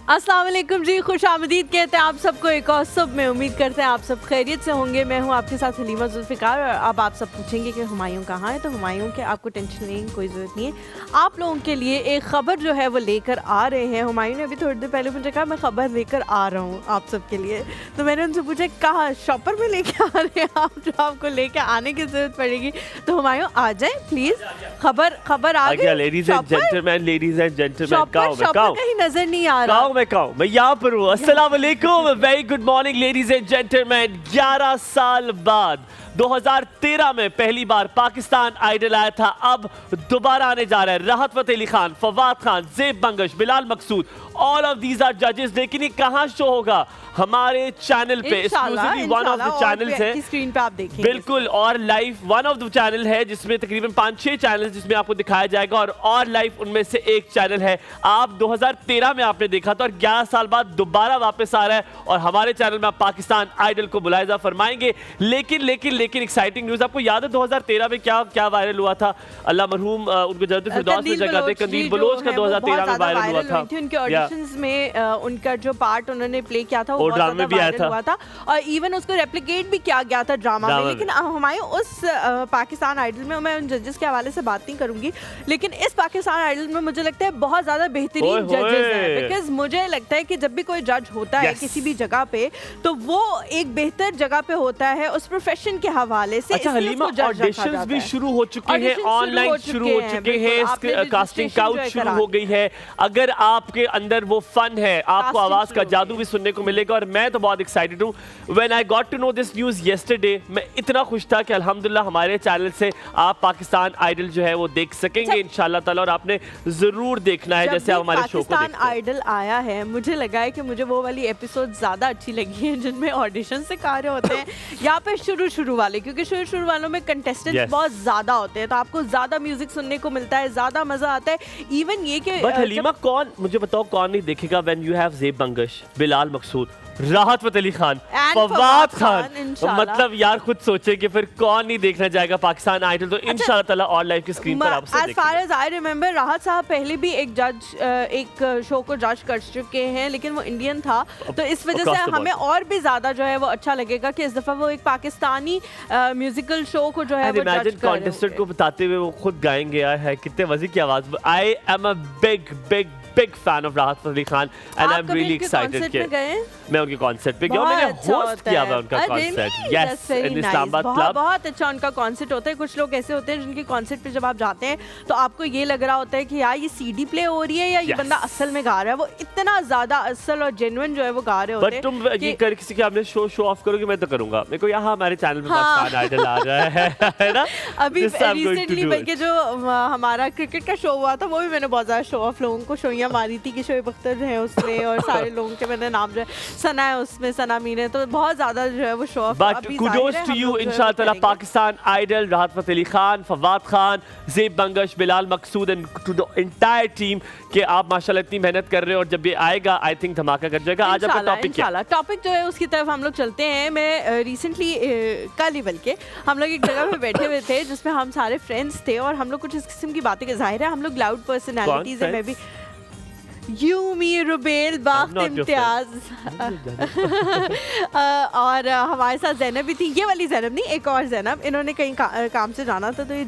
अस्सलाम वालेकुम जी, खुश आमदीद कहते हैं आप सबको एक और सुबह में। उम्मीद करते हैं आप सब खैरियत से होंगे। मैं हूं आपके साथ हलीमा जुल्फ़िकार। और अब आप सब पूछेंगे कि हुमायूं कहाँ है, तो हुमायूं के आपको टेंशन लेने की कोई ज़रूरत नहीं है। आप लोगों के लिए एक ख़बर जो है वो लेकर आ रहे हैं। हुमायूं ने अभी थोड़ी देर पहले मुझे कहा मैं ख़बर लेकर आ रहा हूँ आप सब के लिए, तो मैंने उनसे पूछा कहाँ, शॉपर में लेके आ रहे हैं आप, जो आपको लेके आने की ज़रूरत पड़ेगी। तो हुमायूं आ जाए प्लीज़। खबर आ गई। लेडीज एंड जेंटलमैन, कहीं नज़र नहीं आ रहा। मैं यहाँ पर हूँ। अस्सलाम वालेकुम, very good morning ladies and gentleman. 11 साल बाद 2013 में पहली बार पाकिस्तान आइडल आया था, अब दोबारा आने जा रहा है। राहत फ़तेह अली खान, फवाद खान, ज़ेब बंगश, बिलाल मकसूद, ऑल ऑफ दीज आर जजेस। लेकिन ये कहाँ शो होगा? हमारे चैनल पे, exclusively one of the channels है, स्क्रीन पे आप देखेंगे बिल्कुल। और live one of the channel है जिसमें तकरीबन 5-6 चैनल जिसमें आपको दिखाया जाएगा, और लाइव उनमें से एक चैनल है। आप 2013 में आपने देखा था और 11 साल बाद दोबारा वापस आ रहा है, और हमारे चैनल में आप पाकिस्तान आइडल को मुलाहिजा फरमाएंगे। लेकिन एक्साइटिंग न्यूज़, आपको याद है 2013 में क्या वायरल हुआ था? अल्लाह मरहूम उनको जन्नत फिरदौस में जगह दे। कंदील बलोच का 2013 में वायरल हुआ था। उनके ऑडिशंस में उनका जो पार्ट उन्होंने प्ले किया था वो ड्रामा में भी आया हुआ था, और इवन उसको रेप्लिकेट भी किया गया था ड्रामा में। लेकिन हुमायूं उस पाकिस्तान आइडल में, मैं उन जजेस के हवाले से बात नहीं करूंगी, लेकिन इस पाकिस्तान आइडल में मुझे लगता है बहुत ज्यादा बेहतरीन जजेस हैं। बिकॉज मुझे लगता है कि जब भी कोई जज होता है किसी भी जगह पे, तो वो एक बेहतर जगह पे होता है उस प्रोफेशन के हवाले से। अच्छा हलीमा, ऑडिशंस भी शुरू हो चुके हैं, ऑनलाइन शुरू हो चुके हैं, कास्टिंग काउच शुरू हो गई है। अगर आपके अंदर वो फन है, आपको आवाज का जादू भी सुनने को मिलेगा। और मैं तो बहुत एक्साइटेड हूँ। When I got to know this news yesterday, मैं इतना खुश था कि अल्हम्दुलिल्लाह हमारे चैनल से आप पाकिस्तान आइडल जो है वो देख सकेंगे इंशाल्लाह ताला। और आपने जरूर देखना है जैसे आप हमारे शो को देखते हैं। पाकिस्तान आइडल आया है, मुझे लगा है कि मुझे वो वाली एपिसोड ज्यादा अच्छी लगी है जिनमें ऑडिशन से कार्य होते हैं, या फिर शुरू वाले, क्योंकि शुरू वालों में कंटेस्टेंट्स बहुत ज्यादा होते हैं, तो आपको ज्यादा म्यूजिक सुनने को मिलता है, ज्यादा मजा आता है। इवन ये कि बट हलीमा, कौन, मुझे बताओ कौन नहीं देखेगा when you have Zeb Bangash, Bilal Maqsood, Rahat Fateh Ali Khan, Fawad Khan. मतलब यार खुद सोचे कि फिर कौन नहीं देखना चाहेगा पाकिस्तान आइडल। तो इंशाल्लाह ताला और लाइव की स्क्रीन पर आपसे देखेंगे। As far as I remember, राहत साहब पहले भी एक शो को जज कर चुके हैं, लेकिन वो इंडियन था, तो इस वजह से हमें और भी ज्यादा जो है वो अच्छा लगेगा कि इस दफा वो एक पाकिस्तानी म्यूजिकल शो को जो है वो जज कर कॉन्टेस्टेंट को बताते हुए वो खुद गाएंगे। यार है कितने मजे की आवाज। I am a big fan of राहत Fateh Ali Khan and I am really excited कि मैं उनके कॉन्सर्ट पे गया, मैंने होस्ट किया हुआ उनका कॉन्सर्ट। यस, इन इस्लामाबाद क्लब। बहुत अच्छा उनका कॉन्सर्ट होता है। कुछ लोग ऐसे होते हैं जिनके कॉन्सर्ट पे जब आप जाते हैं तो आपको ये लग रहा होता है कि यार ये सीडी प्ले हो रही है या ये बंदा असल में गा रहा है। वो इतना ज्यादा असल और जेन्युइन जो है वो गा रहे होते हैं। बट तुम ये कर किसी के आपने शो ऑफ करोगे, मैं तो करूंगा। मेरे को यहाँ हमारे चैनल पे पाकिस्तान आइडल आ रहा है ना। अभी रिसेंटली बल्कि जो हमारा क्रिकेट का शो हुआ था वो भी मैंने बहुत ज्यादा शो ऑफ लोगों को शोइयां मारी थी कि शोएब अख्तर है उसमें, और सारे लोगों के मैंने नाम जो है, सना है उसमें, सना मीन है, तो बहुत ज्यादा जो है वो show off. But kudos to you, इंशाल्लाह ताला Pakistan idol, Rahat Fateh Ali Khan, Fawad Khan, Zeb Bangash, Bilal Maqsood and to the entire team कि आप माशाल्लाह इतनी मेहनत कर रहे हो, और जब ये आएगा आई थिंक धमाका कर जाएगा। आज आपका टॉपिक क्या है? टॉपिक जो है उसकी तरफ हम लोग चलते हैं। मैं रिसेंटली कल ही बल्कि हम लोग एक जगह पे बैठे हुए थे जिसमें हम सारे फ्रेंड्स थे, और हम लोग कुछ इस किस्म की बातें, जाहिर है हम लोग लाउड पर्सनैलिटीज है, मैं भी यूमी, रुबेल, बाख्त, इम्तियाज और हमारे साथ जैनब भी थी। ये वाली जैनब नहीं, एक और जैनब, इन्होंने कहीं काम से जाना था, तो ये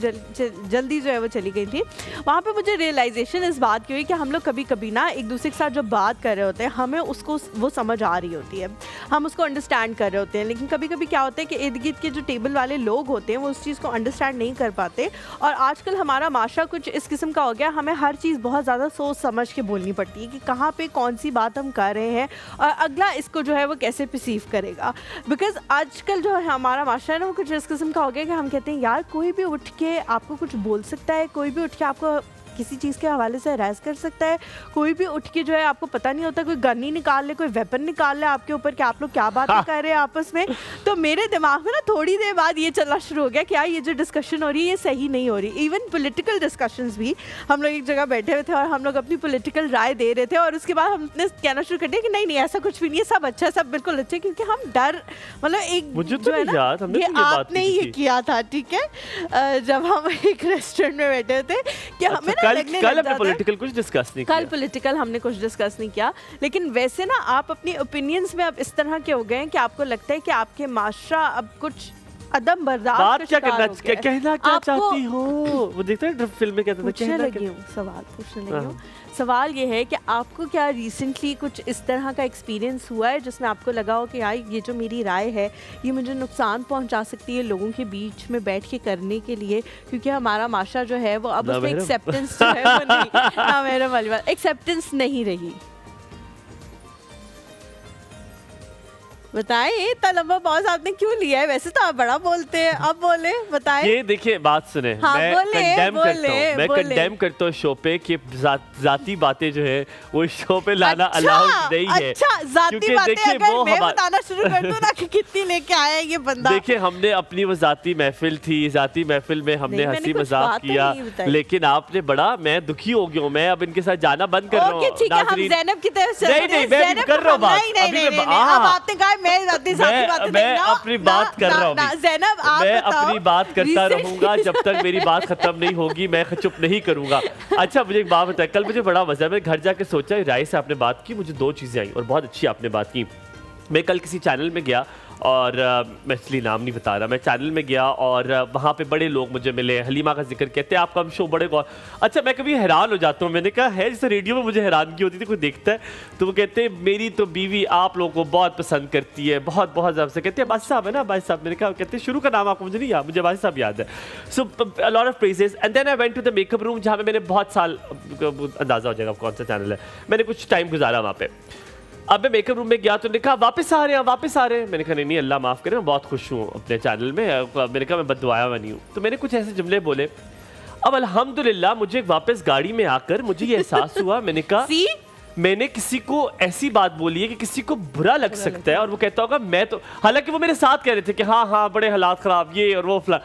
जल्दी जो है वो चली गई थी। वहाँ पे मुझे रियलाइजेशन इस बात की हुई कि हम लोग कभी कभी ना एक दूसरे के साथ जब बात कर रहे होते हैं, हमें उसको वो समझ आ रही होती है, हम उसको अंडरस्टैंड कर रहे होते हैं, लेकिन कभी कभी क्या होता है कि इर्द गिर्द के जो टेबल वाले लोग होते हैं वो उस चीज़ को अंडरस्टैंड नहीं कर पाते। और आजकल हमारा माशरा कुछ इस किस्म का हो गया, हमें हर चीज़ बहुत ज़्यादा सोच समझ के बोलनी पड़ती है कि कहाँ पे कौन सी बात हम कर रहे हैं और अगला इसको जो है वो कैसे परसीव करेगा। बिकॉज आजकल जो है हमारा माशरा है ना वो कुछ इस किस्म का हो गया कि हम कहते हैं यार कोई भी उठ के आपको कुछ बोल सकता है, कोई भी उठ के आपको किसी चीज़ के हवाले से हरास कर सकता है। कोई भी उठ के जो है, आपको पता नहीं होता, कोई गन ही निकाल ले, कोई वेपन निकाल ले आपके ऊपर कि आप लोग क्या बातें कर रहे हैं आपस में। तो मेरे दिमाग में ना थोड़ी देर बाद ये चलना शुरू हो गया कि यार ये जो डिस्कशन हो रही है ये सही नहीं हो रही। इवन पॉलिटिकल डिस्कशंस भी, हम लोग एक जगह बैठे हुए थे और हम लोग अपनी पॉलिटिकल राय दे रहे थे और उसके बाद हमने कहना शुरू कर दिया कि नहीं नहीं ऐसा कुछ भी नहीं है, सब अच्छा है, सब बिल्कुल अच्छा है, क्योंकि हम डर मतलब एक मुझे तो जो है नहीं ना, याद, हमने ये तो ये बात आपने की ये थी। किया था, ठीक है, जब हम एक रेस्टोरेंट में बैठे थे कि हमें ना लगने कल लग हमने जाता है पॉलिटिकल कुछ डिस्कस नहीं कल किया। पॉलिटिकल हमने कुछ डिस्कस नहीं किया, लेकिन वैसे ना आप अपनी ओपिनियंस में अब इस तरह के हो गए हैं कि आपको लगता है कि आपके माशरा अब कुछ अदम बर्दाश्त बात का क्या शिकार करना, हो गया है। कहना क्या आपको- चाहती हो, वो देखते हैं फिल्म में कहते थे पूछने कहना लगी हूँ, सवाल पूछने लगी हूँ। सवाल ये है कि आपको क्या रिसेंटली कुछ इस तरह का एक्सपीरियंस हुआ है जिसमें आपको लगा हो कि यार ये जो मेरी राय है ये मुझे नुकसान पहुंचा सकती है लोगों के बीच में बैठ के करने के लिए, क्योंकि हमारा माशरा जो है वो अब ना उसमें मेहरम। एक्सेप्टेंस जो है वो नहीं, ना मेरा वाली बात, एक्सेप्टेंस नहीं रही। बताएं इतना लंबा पॉज आपने क्यों लिया है? वैसे तो आप बड़ा बोलते हैं, अब बोले बताएं। ये देखिए बात सुने, हाँ, मैं बोले, कंडेम करता बोले, हूँ, मैं बोले। कंडेम करता हूँ शो पे कि जाती बातें जो है वो शो पे लाना अच्छा, अलाउड नहीं है। अच्छा, जाती क्योंकि बातें देखिए अगर वो मैं हमारा- बताना शुरू कर दूं ना कि कितनी लेके आया है ये बंदा। देखिए हमने अपनी वो जाती महफिल थी, जाती महफिल में हमने नहीं, मैंने हंसी कुछ मजाक बातें किया, नहीं बताई। लेकिन आपने बड़ा, मैं दुखी हो गया हूँ, मैं अब इनके साथ जाना बंद कर रहा हूँ। ओके ठीक है, हम नाज़रीन, ज़ैनब की तरफ से नहीं, नहीं, मैं अभी कर रहा हूँ बात। नहीं नहीं अभी नहीं मैं- नहीं, अब हाँ। आपने कहा मैं अपनी साथी बातें मैं अपनी बात कर रहा हूँ अभी। ज़ैनब आप मैं बताओ, अपनी बात करता recently- रहूंगा जब तक मेरी बात खत्म नहीं होगी, मैं चुप नहीं करूंगा। अच्छा मुझे एक बात बताए, कल मुझे बड़ा मजा है, मैं घर जाके सोचा राय से आपने बात की, मुझे 2 चीजें आई और बहुत अच्छी आपने बात की। मैं कल किसी चैनल में गया और मैं इसलिए नाम नहीं बता रहा, मैं चैनल में गया और वहाँ पे बड़े लोग मुझे मिले, हलीमा का जिक्र कहते हैं आपका शो बड़े गौर। अच्छा मैं कभी हैरान हो जाता हूँ, मैंने कहा है जैसे रेडियो में मुझे हैरानगी होती थी, कोई देखता है तो वो कहते हैं मेरी तो बीवी आप लोगों को बहुत पसंद करती है, बहुत बहुत ज़्यादा से कहते हैं बादशाह साहब है ना, बादशाह साहब। मैंने कहा कहते हैं शुरू का नाम आपको मुझे नहीं याद, मुझे बादशाह साहब याद है। So a lot of praises and then I went to the makeup room जहाँ पे मैंने बहुत साल, अंदाज़ा हो जाएगा कौन सा चैनल है, मैंने कुछ टाइम गुजारा वहाँ पे। अब मैं मेकअप रूम में गया तो उन्होंने कहा वापस आ रहे हैं, वापस आ रहे हैं। मैंने कहा नहीं अल्लाह माफ़ करे, मैं बहुत खुश हूँ अपने चैनल में। मैंने कहा मैं बददुआया हुआ नहीं हूँ। तो मैंने कुछ ऐसे जुमले बोले। अब अल्हम्दुलिल्लाह मुझे वापस गाड़ी में आकर मुझे ये एहसास हुआ, मैंने कहा See? मैंने किसी को ऐसी बात बोली है कि किसी को बुरा लग सकता है और वो कहता होगा मैं तो, हालांकि वो मेरे साथ कह रहे थे कि हाँ हाँ बड़े हालात ख़राब ये और वो फला,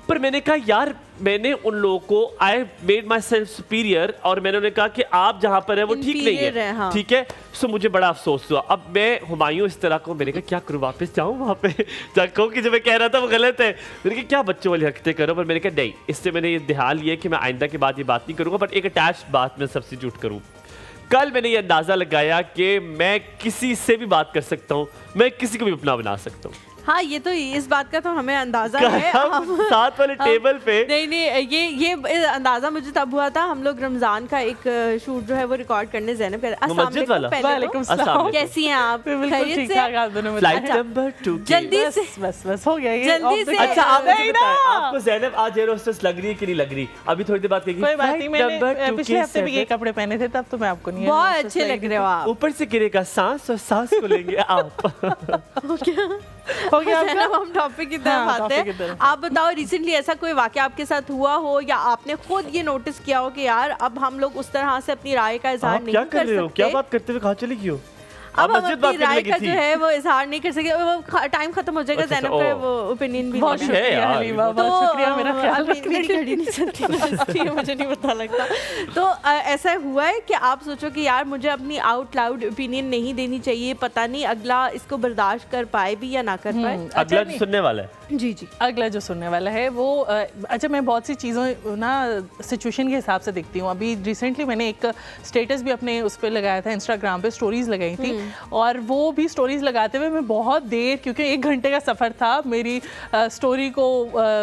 पर मैंने कहा यार मैंने उन लोगों को I made my self superior और मैंने उन्हें कहा कि आप जहाँ पर है वो ठीक नहीं Inferior है, है, हाँ। ठीक है। सो मुझे बड़ा अफसोस हुआ। अब मैं हुमायूं इस तरह को, मैंने कहा क्या करूँ, वापस जाऊँ वहाँ पे जाकर कि जो मैं कह रहा था वो गलत है। मैंने कहा क्या बच्चों वाली हरकतें करो, पर मैंने कहा नहीं, इससे मैंने ये ध्यान लिया कि मैं आइंदा के बाद ये बात नहीं करूँगा, बट एक अटैच बात में सब्स्टिट्यूट करूँ। कल मैंने ये अंदाज़ा लगाया कि मैं किसी से भी बात कर सकता हूँ, मैं किसी को भी अपना बना सकता हूँ। हाँ ये तो इस बात का तो हमें अंदाजा है। हम साथ वाले टेबल पे नहीं नहीं ये अंदाजा मुझे तब हुआ था, हम लोग रमजान का एक शूट जो है वो रिकॉर्ड करने ज़ैनब कर। अस्सलाम मस्जिद वालेकुम वाला? पहले वालेकुम तो। अस्सलाम। कैसी हैं आप? बिल्कुल खैरियत ठीक से? ठाक, आप दोनों फ्लाइट बताएं। नंबर 2 जल्दी से बस बस हो गया ये जल्दी off the से- clock। अच्छा आप मुझे नहीं बताएं, ना। आपको ज़ैनब आज एयर होस्टेस लग रही है कि नहीं लग रही? अभी थोड़ी देर बाद कहेगी कोई बात नहीं, फ्लाइट मैंने नंबर 2 पिछले के हफ्ते भी ये 7 कपड़े पहने थे, तब तो मैं आपको नहीं बहुत अच्छे लग रहे हो आप। ऊपर से गिरेगा सांस और सांस को लेंगे आप। हो गया ज़ैनब, आपका? हम टॉपिक की तरफ हाँ, आते topic की हैं। तरफ। आप बताओ रिसेंटली ऐसा कोई वाकया आपके साथ हुआ हो या आपने खुद ये नोटिस किया हो कि यार अब हम लोग उस तरह से अपनी राय का इजहार आप नहीं क्या कर कर रहे हो, क्या सकते। बात करते हुए कहाँ चली गई हो? अब आप हम मस्जिद अपनी बात करने राय लगी का थी। जो है वो इजहार नहीं कर सके, वो टाइम खत्म हो जाएगा, अच्छा, ज़ैनब अच्छा, का ओ। वो ओपिनियन भी बहुत लेना है। है शुक्रिया यार, हलीमा, तो, बहुत शुक्रिया, मेरा ख्याल अभी रखने मेरी के घड़ी नहीं चलती इसलिए मुझे नहीं पता लगता। तो ऐसा हुआ है कि आप सोचो कि यार मुझे अपनी आउट लाउड ओपिनियन नहीं देनी चाहिए, पता नहीं अगला इसको बर्दाश्त कर पाए भी या ना कर पाए। अच्छा अगला जो नहीं, सुनने वाला है जी जी अगला जो सुनने वाला है वो अच्छा मैं बहुत सी चीज़ों ना सिचुएशन के हिसाब से देखती हूँ। अभी रिसेंटली मैंने एक स्टेटस भी अपने उस पर लगाया था, इंस्टाग्राम पे स्टोरीज़ लगाई थी, और वो भी स्टोरीज़ लगाते हुए मैं बहुत देर, क्योंकि 1 घंटे का सफ़र था मेरी स्टोरी को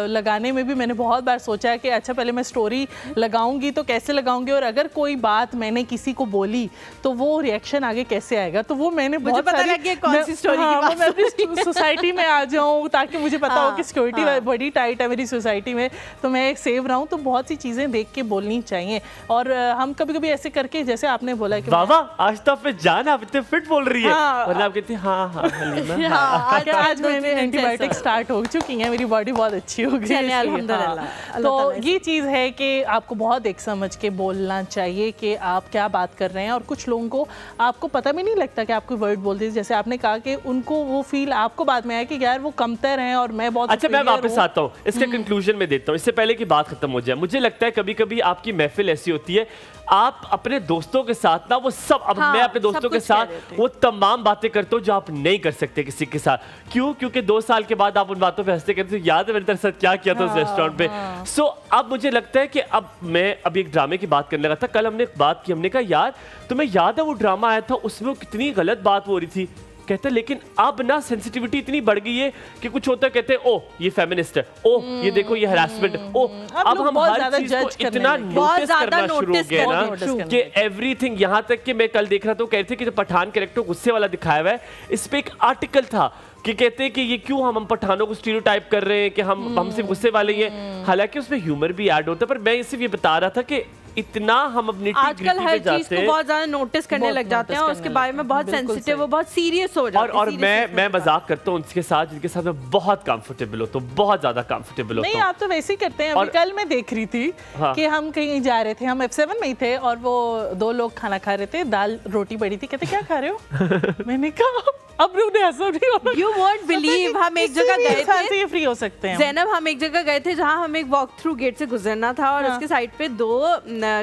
लगाने में भी मैंने बहुत बार सोचा कि अच्छा पहले मैं स्टोरी लगाऊंगी तो कैसे लगाऊंगी, और अगर कोई बात मैंने किसी को बोली तो वो रिएक्शन आगे कैसे आएगा। तो वो मैंने बहुत पता सारी लग गया कौन सी story की बात मैं अपनी सोसाइटी में आ जाऊँ ताकि मुझे पता हो कि सिक्योरिटी बड़ी टाइट है मेरी सोसाइटी में, तो मैं सेव रहा हूँ। तो बहुत सी चीज़ें देख के बोलनी चाहिए, और हम कभी कभी ऐसे करके, जैसे आपने बोला कि वाह वाह, आज तो आप पे जान, आप इतने फिट बोल रही है हाँ। वरना आप कहती हाँ हाँ हलीमा हाँ, आज दो मैंने दिन एंटीबायोटिक ऐसा। स्टार्ट हो चुकी है, मेरी बॉडी बहुत अच्छी हो गई चलिए, इसलिए, अल्हम्दुलिल्लाह, हाँ। अल्लाह तो ताला ये चीज़ है कि आपको बहुत देख समझ के बोलना चाहिए कि आप क्या बात कर रहे हैं। और कुछ लोगों को आपको पता भी नहीं लगता कि आपको वर्ड बोलते हैं, जैसे आपने कहा कि उनको वो फील आपको बाद में आया कि यार वो कमतर हैं और मैं बहुत अच्छा मैं superior वापस हूँ। आता हूँ इसके कंक्लूजन में देता हूँ इससे पहले कि बात खत्म हो जाए। मुझे लगता है कभी कभी आपकी महफिल ऐसी होती है आप अपने दोस्तों के साथ ना वो सब अब हाँ, मैं अपने सब दोस्तों के कुछ कह साथ देते हैं। वो तमाम बातें करता हूँ जो आप नहीं कर सकते किसी के साथ। क्यों? क्योंकि 2 साल के बाद आप उन बातों पे हंसते करते हो, याद है मैंने तेरे साथ क्या किया था उस रेस्टोरेंट पे। सो अब मुझे लगता है कि अब मैं अभी एक ड्रामे की बात करने लगा था। कल हमने एक बात की, हमने कहा यार तुम्हें याद है वो ड्रामा आया था उसमें वो कितनी गलत बात हो रही थी। कहते लेकिन अब ना सेंसिटिविटी इतनी बढ़ गई है कि कुछ होता है कहते हैं ओ ये फेमिनिस्ट है, ओ ये देखो ये हरासमेंट है, ओ अब लोग हम बहुत हर ज्यादा चीज जज को करने इतना लगे। बहुत नोटिस ज्यादा करना शुरू हो notice गया करना ना शुरू हो कि एवरीथिंग, यहाँ तक कि मैं कल देख रहा था कह रहे थे कि जो पठान कैरेक्टर गुस्से वाला दिखाया हुआ है इस पे एक आर्टिकल था कि कहते हैं कि ये क्यों हम पठानों को स्टीरियोटाइप कर रहे हैं कि हम सिर्फ गुस्से वाले ही हैं। हालांकि उसमें ह्यूमर भी ऐड होता है, पर मैं सिर्फ ये बता रहा था कि इतना हम अपनी आजकल हर चीज को बहुत ज्यादा नोटिस करने बहुत लग जाते हैं और notice उसके करने बारे में लगते बहुत हैं, बिल्कुल सेंसिटिव, सही। वो बहुत सीरियस हो जाते हैं। और seriousness मैं होता मजाक करता हूँ उनके साथ जिनके साथ मैं बहुत कंफर्टेबल होता हूँ, बहुत ज्यादा कंफर्टेबल नहीं होता हूँ। आप तो वैसे ही करते हैं। और- अभी कल मैं देख रही थी हाँ। कि हम कहीं जा रहे थे, हम F7 में ही थे और वो 2 लोग खाना खा रहे थे, दाल रोटी पड़ी थी, कहते क्या खा रहे हो मैंने कहा अब उन्हें हंसा नहीं हो You won't believe, हम एक जगह गए थे, ये फ्री हो सकते हैं। ज़ैनब हम एक जगह गए थे जहाँ हमें एक वॉक थ्रू गेट से गुजरना था और हाँ। उसके साइड पे 2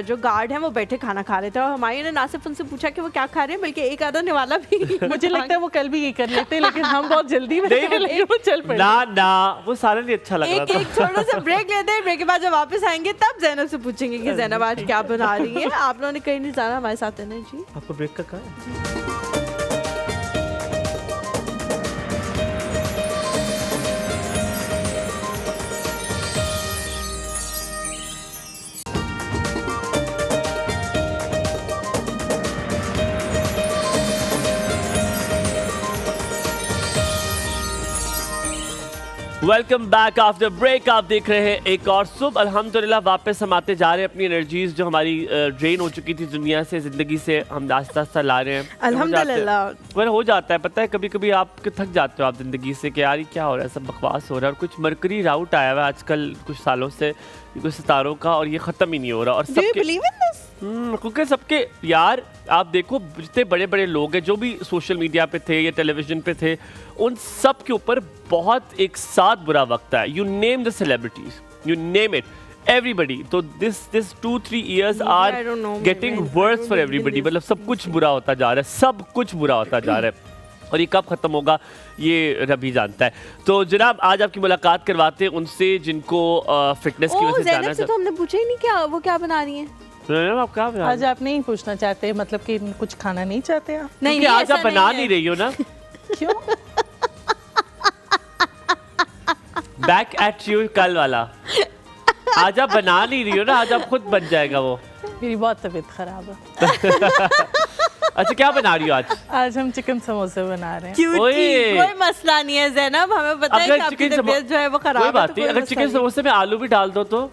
जो गार्ड हैं वो बैठे खाना खा रहे थे और हमारी ने ना सिर्फ उनसे पूछा कि वो क्या खा रहे हैं बल्कि एक आधा निवाला भी मुझे लगता है वो कल भी ये कर लेते, लेकिन हम बहुत जल्दी में नहीं, थे, लेकिन वो चल पड़े। ना ना वो सारा नहीं अच्छा लग रहा एक था। एक छोटा सा ब्रेक लेते हैं, ब्रेक के बाद जब वापस आएंगे तब ज़ैनब से पूछेंगे कि ज़ैनब आज क्या बना रही है। आप लोगों ने कहीं नहीं जाना, हमारे साथ है ना जी। आपको ब्रेक का कहा है? Welcome back after break. आप देख रहे हैं एक और सुबह। अल्हम्दुलिल्लाह वापस हम आते जा रहे हैं अपनी एनर्जीज जो हमारी ड्रेन हो चुकी थी दुनिया से, ज़िंदगी से, हम आस्ता आस्ता ला रहे हैं। अल्हम्दुलिल्लाह। हो जाता है, पता है कभी कभी आप थक जाते हो आप ज़िंदगी से कि यार ये क्या हो रहा है, सब बकवास हो रहा है। और कुछ मरकरी राउट आया हुआ है आजकल कुछ सालों से कुछ सितारों का और ये ख़त्म ही नहीं हो रहा। और Do you सबके believe in this? क्योंकि सबके यार आप देखो जितने बड़े बड़े लोग हैं जो भी सोशल मीडिया पे थे या टेलीविजन पे थे, उन सब के ऊपर बहुत एक साथ बुरा वक्त है। You name the celebrities, you name it, everybody. तो this 2-3 years Maybe are I don't know, getting maybe I worse don't for believe in everybody. this. मतलब सब कुछ बुरा होता जा रहा है, सब कुछ बुरा होता जा रहा है और ये कब खत्म होगा ये रब ही जानता है। तो जनाब आज आपकी मुलाकात करवाते हैं उनसे जिनको फिटनेस की ओह, वजह से ज़ैनब जाना से तो हमने पूछा ही नहीं क्या वो क्या बना रही है। है। आप क्या बना आज आप नहीं पूछना चाहते, मतलब कि कुछ खाना नहीं चाहते आप? नहीं क्योंकि आज ऐसा आप बना है। नहीं रही हो ना। क्यों? बैक एट यू कल वाला। आज आप बना नहीं रही हो ना, आज आप खुद बन जाएगा वो। मेरी बहुत तबीयत खराब है। अच्छा क्या बना रही हो आज? आज हम चिकन समोसे बना रहे हैं। क्यूटी, ओए। कोई मसला नहीं है ज़ैनब, हमें पता है कि आपकी तबीयत जो है वो खराब कोई है। बात तो नहीं, कोई अगर मसला चिकन नहीं। समोसे में आलू भी डाल दो तो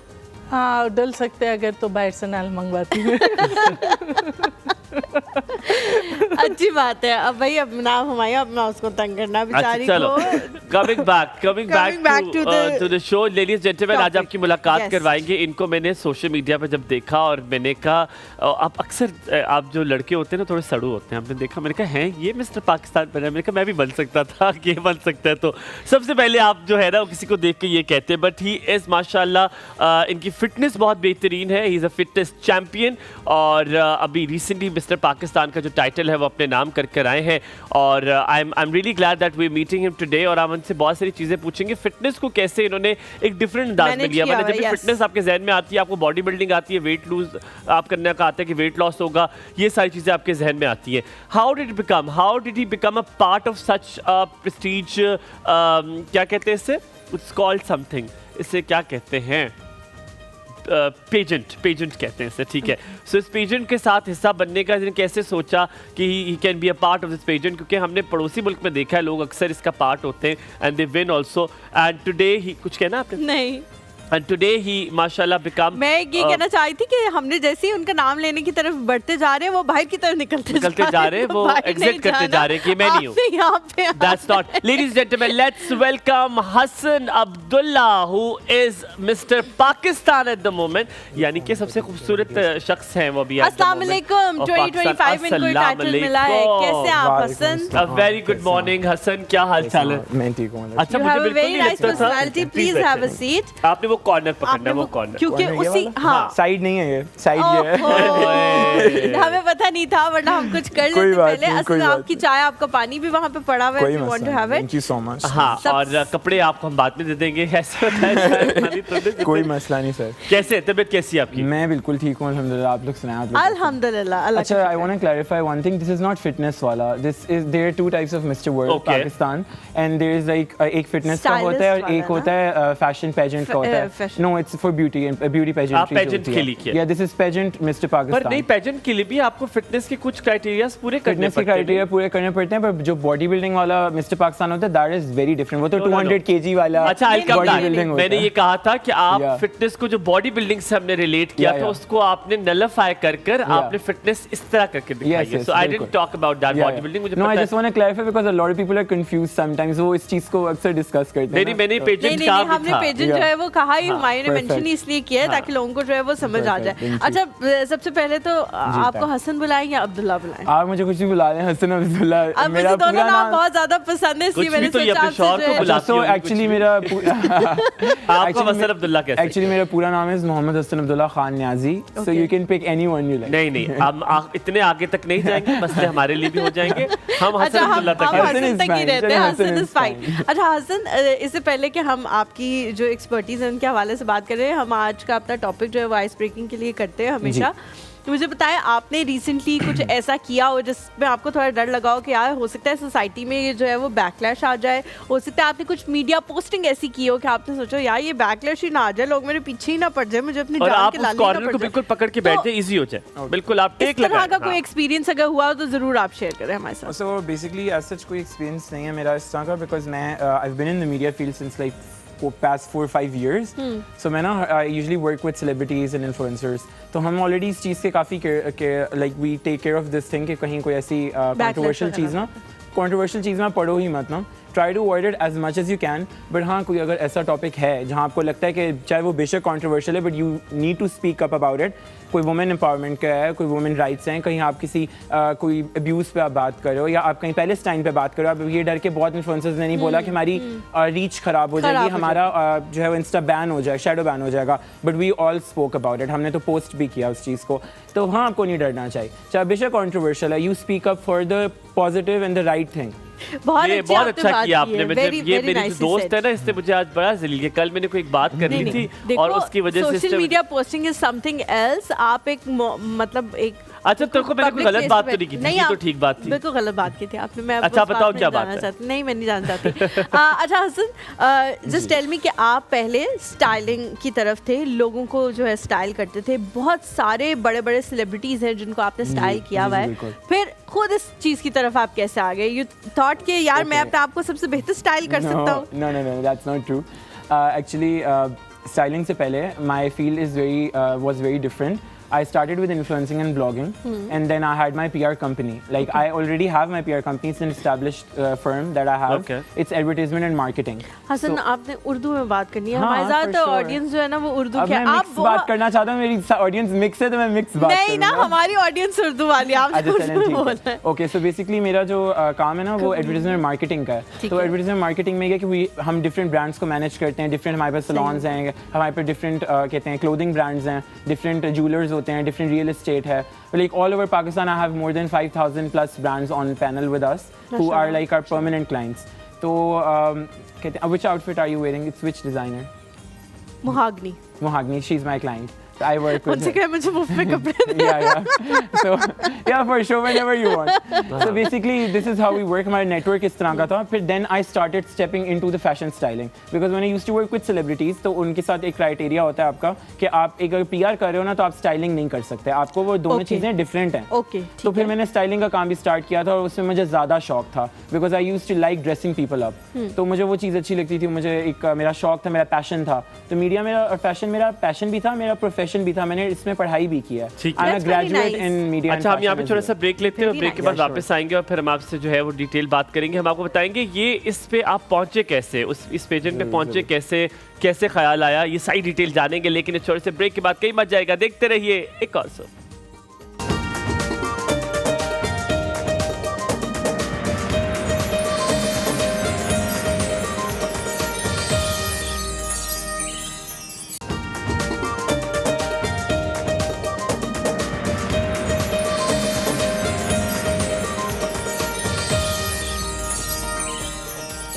हाँ डल सकते हैं, अगर तो बाहर से नाल मंगवाती हूँ। अच्छी बात है। अब भाई अपना हमारे अपना उसको तंग करना बेचारी अच्छा चलो को। Coming back Coming back to to the show. Ladies gentleman आज topic. आपकी मुलाकात Yes. करवाएंगे। इनको मैंने सोशल मीडिया पे जब देखा और मैंने कहा आप अक्सर आप जो लड़के होते हैं ना थोड़े सड़ू होते हैं, आपने देखा, मैंने कहा हैं ये मिस्टर पाकिस्तान बना है। मैंने कहा मैं भी बन सकता था, ये बन सकता है। तो सबसे पहले आप जो है ना किसी को देख के ये कहते हैं, बट ही इज़ माशाल्लाह इनकी फिटनेस बहुत बेहतरीन है। He is a fitness champion और अभी रिसेंटली मिस्टर पाकिस्तान का जो टाइटल है वो अपने नाम करके आए हैं और I am really glad that we meeting him today. और हम उनसे बहुत सारी चीज़ें पूछेंगे, फिटनेस को कैसे इन्होंने एक डिफरेंट अंदाज में Manage लिया। किया मैंने जब हुआ भी है, फिटनेस आपके जहन में आती है, आपको बॉडी बिल्डिंग आती है, वेट लूज आप करने का आता है कि वेट लॉस होगा, ये सारी चीज़ें आपके जहन में आती हैं। How did he become a part of such Prestige, क्या कहते हैं इससे, इट्स कॉल्ड समथिंग, इसे क्या कहते हैं, पेजेंट कहते हैं इसे, ठीक है। सो इस पेजेंट के साथ हिस्सा बनने का इन्होंने कैसे सोचा कि he can be a part of this pageant, क्योंकि हमने पड़ोसी मुल्क में देखा है लोग अक्सर इसका पार्ट होते हैं and they win also. And today he कुछ कहना आपने? नहीं and today he mashallah become मैं ये कहना चाहती थी कि हमने जैसे ही उनका नाम लेने की तरफ बढ़ते जा रहे हैं वो भाई की तरफ निकलते जा रहे हैं, वो exit करते जा रहे हैं कि मैं नहीं हूँ। यहाँ पे That's not. Ladies and gentlemen, let's welcome Hassan Abdullah, who is Mr. Pakistan at the moment. यानी कि सबसे खूबसूरत शख्स हैं वो भी at the अस्सलाम moment वालेकुम। of 2025 में इनको टाइटल मिला है। कैसे आप Hasan? A very good morning, Hassan. क्या हाल चाल है? मैं ठीक हूँ। अच्छा, You मुझे have a बिल्कुल very नहीं nice लगता था। personality. Please have a seat. आपने वो कॉर्नर पकड़ना आपने है, वो कॉर्नर। क्योंकि कौन है ये उसी वाला? हाँ साइड नहीं है ये, साइड ये है। ओए। हमें पता नहीं था वरना हम कुछ कर कोई लेते बात पहले। नहीं, कोई असल बात आपकी चाय आपका पानी भी वहाँ पे पड़ा हुआ है। कोई if you want to मसला have नहीं। it. Thank you so much। हाँ, सब- और कपड़े आपको हम बाद में दे देंगे। ऐसा होता है शायद, खाली तो नहीं कोई देते। मसला नहीं सर। कैसे तबीयत कैसी है आपकी? मैं बिल्कुल ठीक हूँ अल्हम्दुलिल्लाह। आप लोग सुनाएं, आप लोग कैसे हैं? अल्हम्दुलिल्लाह अल्लाह अच्छा, का I शुक्र want to clarify one thing. This is not fitness वाला. There are two types of Mr. World Okay. Pakistan, and there is like एक fitness का Stylist होता है और वाला एक ना? होता है fashion pageant का होता fashion. है. No, it's for beauty and beauty pageant. आप pageant के लिए किया? Yeah, this is pageant Mr. पर Pakistan. नहीं, पेजेंट के लिए भी आपको फिटनेस के कुछ क्राइटेरियाज पूरे करने फिटनेस के पड़ते हैं। क्राइटेरिया पूरे करने पड़ते हैं, पर जो बॉडी बिल्डिंग वाला मिस्टर पाकिस्तान होता है दैट इज वेरी डिफरेंट। वो तो No, no, no. 200 kg वाला अच्छा, I'll come body back. Building होता मैंने है। ये कहा था कि आप Yeah. फिटनेस को जो बॉडी बिल्डिंग से हमने रिलेट किया Yeah, था yeah. उसको आपने नलिफाई कर आपने फिटनेस इस तरह करके दिखाई है। yes, सो आई बिल्कुल। Didn't talk about that body building. मुझे नो, आई पता जस्ट है। Want to clarify because a lot of people are confused sometimes. वो इस चीज को अक्सर डिस्कस करते हैं। नहीं नहीं, मैंने तो- पेजेंट नहीं कहा नहीं, भी हमने था। पेजेंट जो Yeah. है वो कहा ही हुमायूं ने perfect. मेंशन ही इसलिए किया है ताकि लोगों को जो है वो समझ आ Perfect, जाए। thank you. अच्छा, सबसे पहले तो आपको thank हसन बुलाएं या अब्दुल्ला बुलाएं? आप मुझे कुछ भी बुला लें, हसन अब्दुल्ला अब मुझे मेरा दोनों पूरा नाम नाम। बहुत ज्यादा पसंद है इसलिए कुछ मैंने भी तो ये सोचा अपने आपसे शौहर जो को है- बुला- सो होगी एक्चुअली कुछ मेरा आपका हसन अब्दुल्ला कैसे? एक्चुअली मेरा पूरा नाम है Mohammad Hasan Abdullah Khan Niazi. So Okay. You can pick anyone you like. नहीं नहीं, हम इतने आगे तक नहीं जाएंगे, मसले हमारे लिए भी हो जाएंगे। हम हसन अच्छा, हम अब्दुल्ला तक हम हैं। हसन हसन is तक ही fine, रहते चलो, हैं। Hasan Hasan is is fine. अच्छा हसन, इससे पहले कि हम आपकी जो एक्सपर्टीज है उनके हवाले से बात करें, हम आज का अपना टॉपिक जो है वो आइस ब्रेकिंग के लिए करते हैं हमेशा। तो मुझे बताएं, आपने रिसेंटली कुछ ऐसा किया हो जिसमें आपको थोड़ा डर लगा हो कि यार हो सकता है सोसाइटी में ये जो है वो बैकलैश आ जाए, हो सकता है आपने कुछ मीडिया पोस्टिंग ऐसी की हो कि आपने सोचो यार ये बैकलैश ही ना आ जाए, लोग मेरे पीछे ही ना पड़ जाए, मुझे अपनी और जान आप के उस लाले ही ना कॉर्नर पड़ को जाए। बिल्कुल पकड़ के बैठ तो जाए, इजी हो जाए। बिल्कुल आप इस टेक तरह लगाएं। का कोई हाँ। एक्सपीरियंस अगर हुआ हो तो जरूर आप शेयर करें हमारे साथ। सो बेसिकली एज सच कोई एक्सपीरियंस नहीं है मेरा इस तरह का, बिकॉज मैं I have been in the media field since like past 4-5 years. So मैं ना I usually work with celebrities and influencers. तो हम already इस चीज़ से काफ़ी like we take care of this thing कि कहीं कोई ऐसी controversial वगैरह चीज़ ना controversial चीज़ ना पढ़ो ही मत ना। Try to avoid it as much as you can. But हाँ, कोई अगर ऐसा टॉपिक है जहाँ आपको लगता है कि चाहे वो बेशक controversial है, but you need to speak up about it. कोई वुमेन एम्पावरमेंट का है, कोई वुमेन राइट्स हैं, कहीं आप किसी कोई अब्यूज़ पे आप बात कर रहे हो या आप कहीं पैलेस्टाइन पे बात कर रहे हो, आप ये डर के बहुत इन्फ्लुएंसर्स ने नहीं बोला कि हमारी रीच खराब हो जाएगी, हमारा जो है इंस्टा बैन हो जाएगा, शैडो बैन हो जाएगा, but we all spoke about it. हमने तो पोस्ट भी किया उस चीज़ को। तो हाँ, आपको नहीं डरना चाहिए, चाहे बेशक कॉन्ट्रोवर्शियल है, you speak up for the positive and the right thing. बहुत ये अच्छी बहुत आपने अच्छा बात किया की आपने। है। मतलब Very, ये very मेरी nicely जो दोस्त said. है ना, इससे मुझे आज बड़ा जलील किया। कल मैंने कोई एक बात करनी थी और उसकी वजह से social media posting is something else. आप एक मतलब एक अच्छा, तेरे को मैंने कोई गलत बात तो नहीं की थी, ये तो आप ठीक बात थी। बिल्कुल गलत बात की थी आपने। मैं अच्छा, उस बात बताओ में क्या नहीं बात जानना है? चाहती। नहीं, मैं नहीं जानना चाहती। अच्छा हसन, जस्ट टेल मी कि आप पहले स्टाइलिंग की तरफ थे, लोगों को जो है स्टाइल करते थे, बहुत सारे बड़े बड़े सेलिब्रिटीज हैं जिनको आपने स्टाइल किया हुआ है, बिल्कुल। फिर खुद इस चीज़ की तरफ आप कैसे आ गए? यू थॉट कि यार मैं अपने आप को सबसे बेहतर स्टाइल कर सकता हूँ? No, that's not true. Actually, styling से पहले my field was very different. I started with influencing and blogging, and then I had my PR company. Like I already have my PR company. It's an established firm that I have. Okay. It's advertisement and marketing. Hasan, आपने उर्दू में बात करनी है। हाँ, हमारे साथ for तो sure. Audience जो है ना वो उर्दू अब के मैं आप मिक्स बात करना चाहता हूँ, मेरी ऑडियंस मिक्स है तो मैं मिक्स बात नहीं ना, करूँगा। हमारी ऑडियंस उर्दू वाली, आप अच्छा, चलें, उर्दू ठीक बोलना है। है। ओके, सो बेसिकली मेरा जो काम है ना वो एडवर्टाइजमेंट मार्केटिंग का है। ठीक तो है। एडवर्टाइजमेंट मार्केटिंग में क्या कि हम डिफरेंट ब्रांड्स को मैनेज करते हैं, डिफरेंट हमारे पास सलॉन्स हैं, हमारे पास डिफरेंट कहते हैं क्लोथिंग ब्रांड्स हैं, डिफरेंट ज्वेलर्स होते हैं, डिफरेंट रियल एस्टेट है। Like all over Pakistan, I have more than 5,000 plus brands on panel with us who are like our permanent clients. So, which outfit are you wearing? It's which designer? मुहागनी। Mohagni, she's my client. I work with उनसे her. कहे मुझे मुफ्त में कपड़े दे। Yeah. So yeah, for sure, whenever you want. So basically, this is how we work. हमारा network इस तरह का था. फिर then I started stepping into the fashion styling because when I used to work with celebrities, तो उनके साथ एक criteria होता है आपका कि आप एक अगर PR कर रहे हो ना तो आप styling नहीं कर सकते. आपको वो दोनों चीज़ें different हैं. Okay, तो फिर मैंने styling का काम भी start किया था और उसमें मुझे ज़्यादा शौक था because I used to like dressing people up. तो मुझे वो चीज़ अच्छी लगती थी. मुझे एक मेरा शौक था, मेरा passion था. तो मीडिया मेरा और फैशन मेरा पैशन भी था, मेरा प्रोफेशन भी था. मैंने इसमें पढ़ाई भी की है. ठीक है. I'm a That's very graduate nice. in media. अच्छा, हम यहाँ पे थोड़ा सा ब्रेक लेते हैं और Very ब्रेक के nice. बाद Yeah, वापस आएंगे और फिर हम आपसे जो है वो डिटेल बात करेंगे. हम आपको बताएंगे ये इस पे आप पहुंचे कैसे, इस पेजेंट पे पहुंचे कैसे, कैसे ख्याल आया, ये सारी डिटेल जानेंगे. लेकिन इस छोटे से ब्रेक के बाद कहीं मत जाएगा. देखते रहिए एक और show.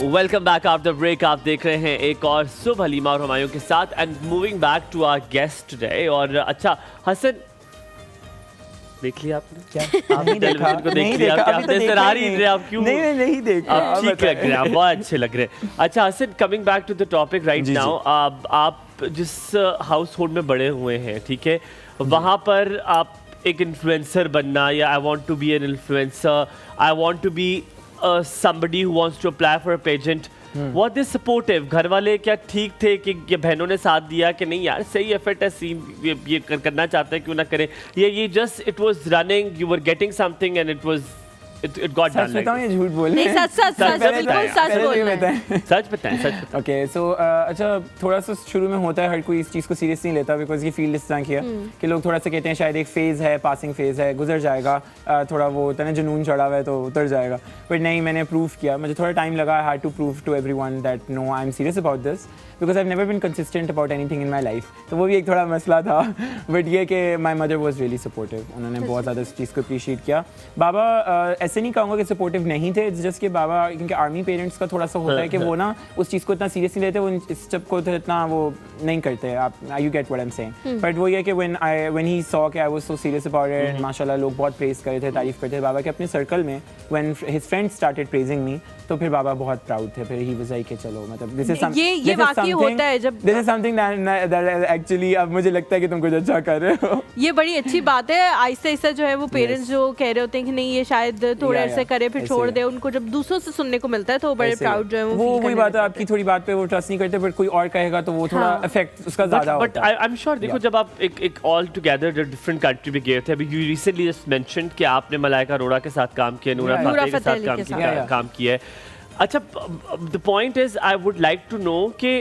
Welcome back after break. आप देख रहे हैं एक और सुबह हलीमा और हुमायूं के साथ and moving back to our guest today. और अच्छा हसन, देख लिया आपने क्या? आपने टेलीविजन को देख लिया? आपने नजर आ रही है, आप क्यों? नहीं देखा. आप ठीक लग रहे हैं, आप बहुत अच्छे लग रहे हैं. अच्छा Hasan, coming back to the topic right now. आप जिस हाउस होल्ड में बड़े हुए हैं, ठीक है, वहाँ पर आप एक इन्फ्लुएंसर बनना या I want to be an influencer, I want to be somebody who wants to apply for a pageant, what is supportive? घर वाले क्या ठीक थे कि ये बहनों ने साथ दिया कि नहीं यार सही एफर्ट है, सीन ये करना चाहते हैं क्यों ना करें, ये just it was running, you were getting something and it was it got done such like बताऊं या झूठ बोल नहीं, रहे हैं? सच बिल्कुल सच बोलना है। this. सच बताएं. ओके सो अच्छा, थोड़ा सा शुरू में होता है, हर कोई इस चीज़ को सीरियस नहीं लेता बिकॉज ये फील्ड इस तरह की है कि लोग थोड़ा सा कहते हैं शायद एक फेज़ है, पासिंग फेज़ है, गुजर जाएगा. थोड़ा वो होता है ना, जुनून चढ़ा हुआ है तो उतर जाएगा. बट नहीं, मैंने प्रूव किया, मुझे थोड़ा टाइम लगा. I had to prove to everyone that no, I am serious about this because I have never been consistent about anything in my life. तो वो भी एक थोड़ा मसला था. बट ये कि my mother was really supportive, उन्होंने बहुत ज़्यादा इस चीज़ को अप्रिशिएट किया. बाबा ऐसे नहीं कहूँगा कि सपोर्टिव नहीं थे, इट्स जस्ट कि बाबा, क्योंकि आर्मी पेरेंट्स का थोड़ा सा होता है कि वो ना उस चीज़ को इतना सीरियस नहीं लेते, वो इस स्टेप को तो इतना वो नहीं करते. आप you get what I am saying. But वो ये कि व्हेन ही सॉ कि I was so serious about it, माशाल्लाह लोग बहुत प्रेज कर रहे थे, तारीफ करते थे बाबा के अपने सर्कल में. When his friends started praising me, तो फिर बाबा बहुत प्राउड थे. फिर ही वाज लाइक कि चलो, मतलब दिस इज ये वाकई होता है जब this is something that actually अब मुझे लगता है कि तुम कुछ अच्छा कर रहे हो. ये बड़ी अच्छी बात है. आहिस्ता आहिस्ता जो है वो पेरेंट्स जो कह रहे होते हैं कि नहीं ये शायद थोड़े Yeah, ऐसे yeah. करे, फिर ऐसे छोड़ ही. दे, उनको जब दूसरों से सुनने को मिलता है तो वो बड़े ऐसे प्राउड जो है वो वो feel वही करने बात है, लगते आपकी हैं. थोड़ी बात पे वो ट्रस्ट नहीं करते, बट कोई और कहेगा तो वो थोड़ा हाँ. इफेक्ट उसका ज़्यादा बट होता है. आई एम श्योर, देखो जब आप एक ऑल टुगेदर डिफरेंट कंट्री में गए थे, अभी यू रिसेंटली जस्ट मेंशन्ड कि आपने मलाइका अरोड़ा के साथ काम किया, नूरा Yeah, फतेह के फतेह साथ के साथ. काम किया है. अच्छा, the point is I would like to know कि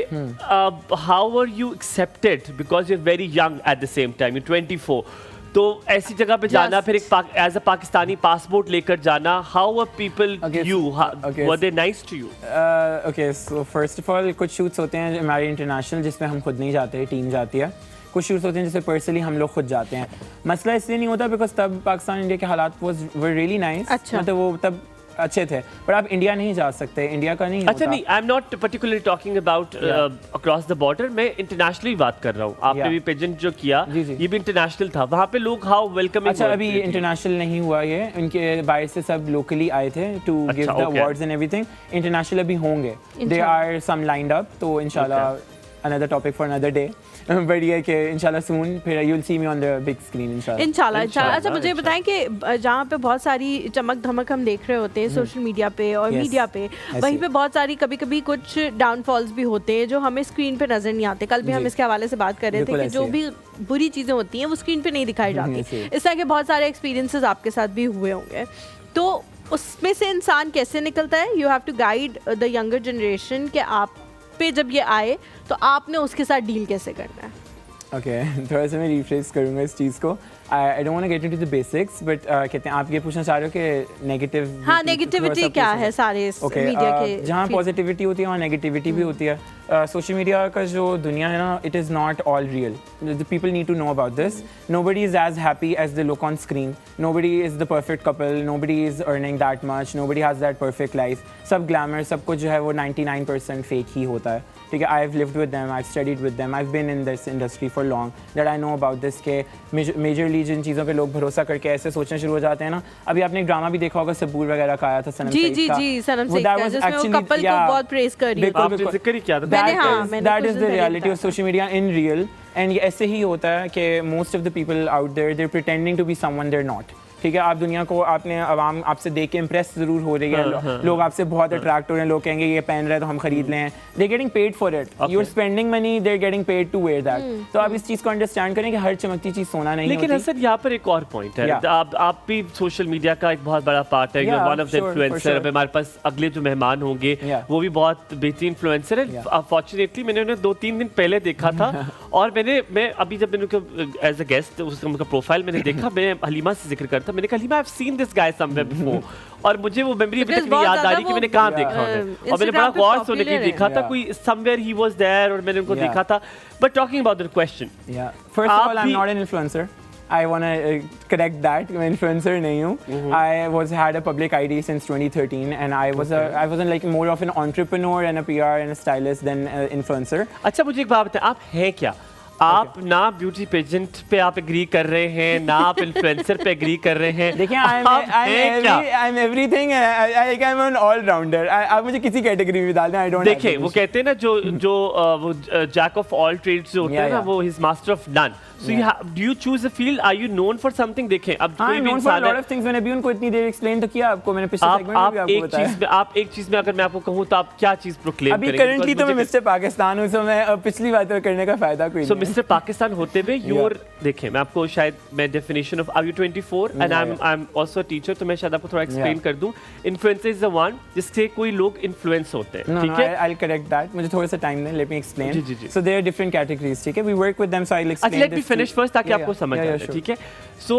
how are you accepted because you are very young at the same time, you 24. तो ऐसी जगह पे जाना, फिर एक एज अ पाकिस्तानी पासपोर्ट लेकर जाना, how are people Okay, you, okay. Were they nice to you? Okay so first of all कुछ शूट्स होते हैं हमारे इंटरनेशनल जिसमें हम खुद नहीं जाते, टीम जाती है. कुछ शूट्स होते हैं जिससे पर्सनली हम लोग खुद जाते हैं. मसला इसलिए नहीं होता बिकॉज तब पाकिस्तान इंडिया के हालात वर रियली नाइस. अच्छा. मतलब वो तब अच्छे थे, पर आप इंडिया नहीं जा सकते, इंडिया का नहीं अच्छा होता. नहीं, आई am not particularly talking about across the border. मैं इंटरनेशनली बात कर रहा हूँ. आपने Yeah. भी पेजेंट जो किया जी, जी. ये भी इंटरनेशनल था. वहाँ पे लोग हाउ वेलकमिंग. अच्छा, अभी इंटरनेशनल नहीं हुआ ये, उनके बाहर से सब लोकली आए थे to give the okay. Awards and everything. International अभी होंगे, दे इंशाल्लाह. आर सम लाइंड अप, तो इंशाल्लाह another topic for another day. But ये कि इंशाल्लाह सून फिर you will see me on the big screen इंशाल्लाह. इंशाल्लाह. अच्छा मुझे बताएं कि जहाँ पे बहुत सारी चमक धमक हम देख रहे होते हैं सोशल मीडिया पे और Yes. मीडिया पे, वहीं पे बहुत सारी कभी कभी कुछ डाउनफॉल्स भी होते हैं जो हमें स्क्रीन पे नजर नहीं आते. कल भी हम जी. इसके हवाले से बात कर रहे थे बिल्कुल कि जो ऐसे भी बुरी चीज़ें होती हैं वो स्क्रीन पे नहीं दिखाई ऐसे जाती. ही. इस तरह के बहुत सारे एक्सपीरियंसेस आपके साथ भी हुए होंगे, तो उसमें से इंसान कैसे निकलता है? You have to guide the younger generation कि आप पे जब ये आए तो आपने उसके साथ डील कैसे करना है. ओके थोड़ा सा मैं रिफ्रेश करूँगा इस चीज़ को. I don't want to get into the basics, but कहते हैं आप ये पूछना चाह रहे हो कि नेगेटिव हाँ नेगेटिविटी क्या है सारे इस मीडिया के जहाँ पॉजिटिविटी होती है वहाँ नेगेटिविटी भी होती है सोशल मीडिया का जो दुनिया है ना it is not all real the people need to know about this nobody is as happy as they look on screen, nobody is the perfect couple, nobody is earning that much, nobody has that perfect life, सब glamour सब कुछ जो है वो 99% fake ही होता है ठीक है. I've lived with them, I've studied with them, I've been in this industry for long that I know about this के majorly जिन चीज़ों पे लोग भरोसा करके ऐसे सोचना शुरू हो जाते हैं ना. अभी आपने एक ड्रामा भी देखा होगा सबूर वगैरह का आया था सनम सईद का. जी सनम सईद का जिसमें वो कपल को बहुत प्रेज कर रही है. आपने जिक्र ही किया था. That is the reality of social media in real. And ये ऐसे ही होता है कि most of the people out there they're pretending to be someone they're not. ठीक है आप दुनिया को आपने आवाम आपसे देख के इम्प्रेस जरूर हो रही है लोग आपसे बहुत अट्रैक्ट हो रहे हैं लोग कहेंगे ये पहन रहा है तो हम खरीद लें they getting paid for it you are spending money they are getting paid to wear that. तो आप इस चीज़ को अंडरस्टैंड करें कि हर चमकती चीज़ सोना नहीं लेकिन होती. सर यहाँ पर एक और पॉइंट है आप भी सोशल मीडिया का एक बहुत बड़ा पार्ट है. One of the influencer. अब हमारे पास अगले जो मेहमान होंगे वो भी बहुत बेहतरीन इन्फ्लुएंसर है. फॉर्चुनेटली मैंने उन्हें 2-3 दिन पहले देखा था और मैं अभी जब मैंने उनका एज अ गेस्ट उनका प्रोफाइल मैंने देखा मैं हलीमा से जिक्र करता मैंने कहा Halima I have seen this guy somewhere before और मुझे वो मेमोरी अभी तक नहीं याद आ रही कि मैंने कहाँ देखा उन्हें और मैंने बड़ा गौर से उन्हें देखा था कोई somewhere he was there और मैंने उनको देखा था. But talking about the question, first of all I'm not an influencer. I want to correct that. मैं influencer नहीं हूँ. I had a public ID since 2013 and I wasn't like more of an entrepreneur and a PR and a stylist than an influencer. अच्छा मुझे एक बात बताएं आप हैं क्या? आप ना ब्यूटी पेजेंट पे आप एग्री कर रहे हैं ना आप इन्फ्लुएंसर पे एग्री कर रहे हैं. देखिए I'm everything. I'm an all rounder. आप मुझे किसी कैटेगरी में डाल दें. I don't. देखिए वो कहते हैं ना जो वो जैक ऑफ ऑल ट्रेड्स जो होते हैं ना वो his master of none. So do you choose a field? Are you known for something? देखें अब कोई भी इंसान है. lot of things मैंने भी उनको इतनी देर एक्सप्लेन तो किया आपको मैंने पिछले सेगमेंट में भी आपको बताया. आप एक चीज में अगर मैं आपको कहूँ तो आप क्या चीज प्रोक्लेम करेंगे? अभी करंटली तो मैं मिस्टर पाकिस्तान हूँ. सो मैं पिछली बात करने का फायदा कोई नहीं. सो मिस्टर पाकिस्तान होते हुए योर देखें मैं आपको शायद मैं definition of are you 24 and I am also a teacher तो मैं शायद आपको थोड़ा एक्सप्लेन कर दूं. इन्फ्लुएंसर इज द वन जिससे कोई लोग इन्फ्लुएंस होते हैं. ठीक है आई विल करेक्ट दैट. मुझे थोड़ा सा टाइम दें. Let me explain. So there are different categories. ठीक है we work with them. So I will explain. Let me finish first ताकि आपको समझ आए. ठीक है सो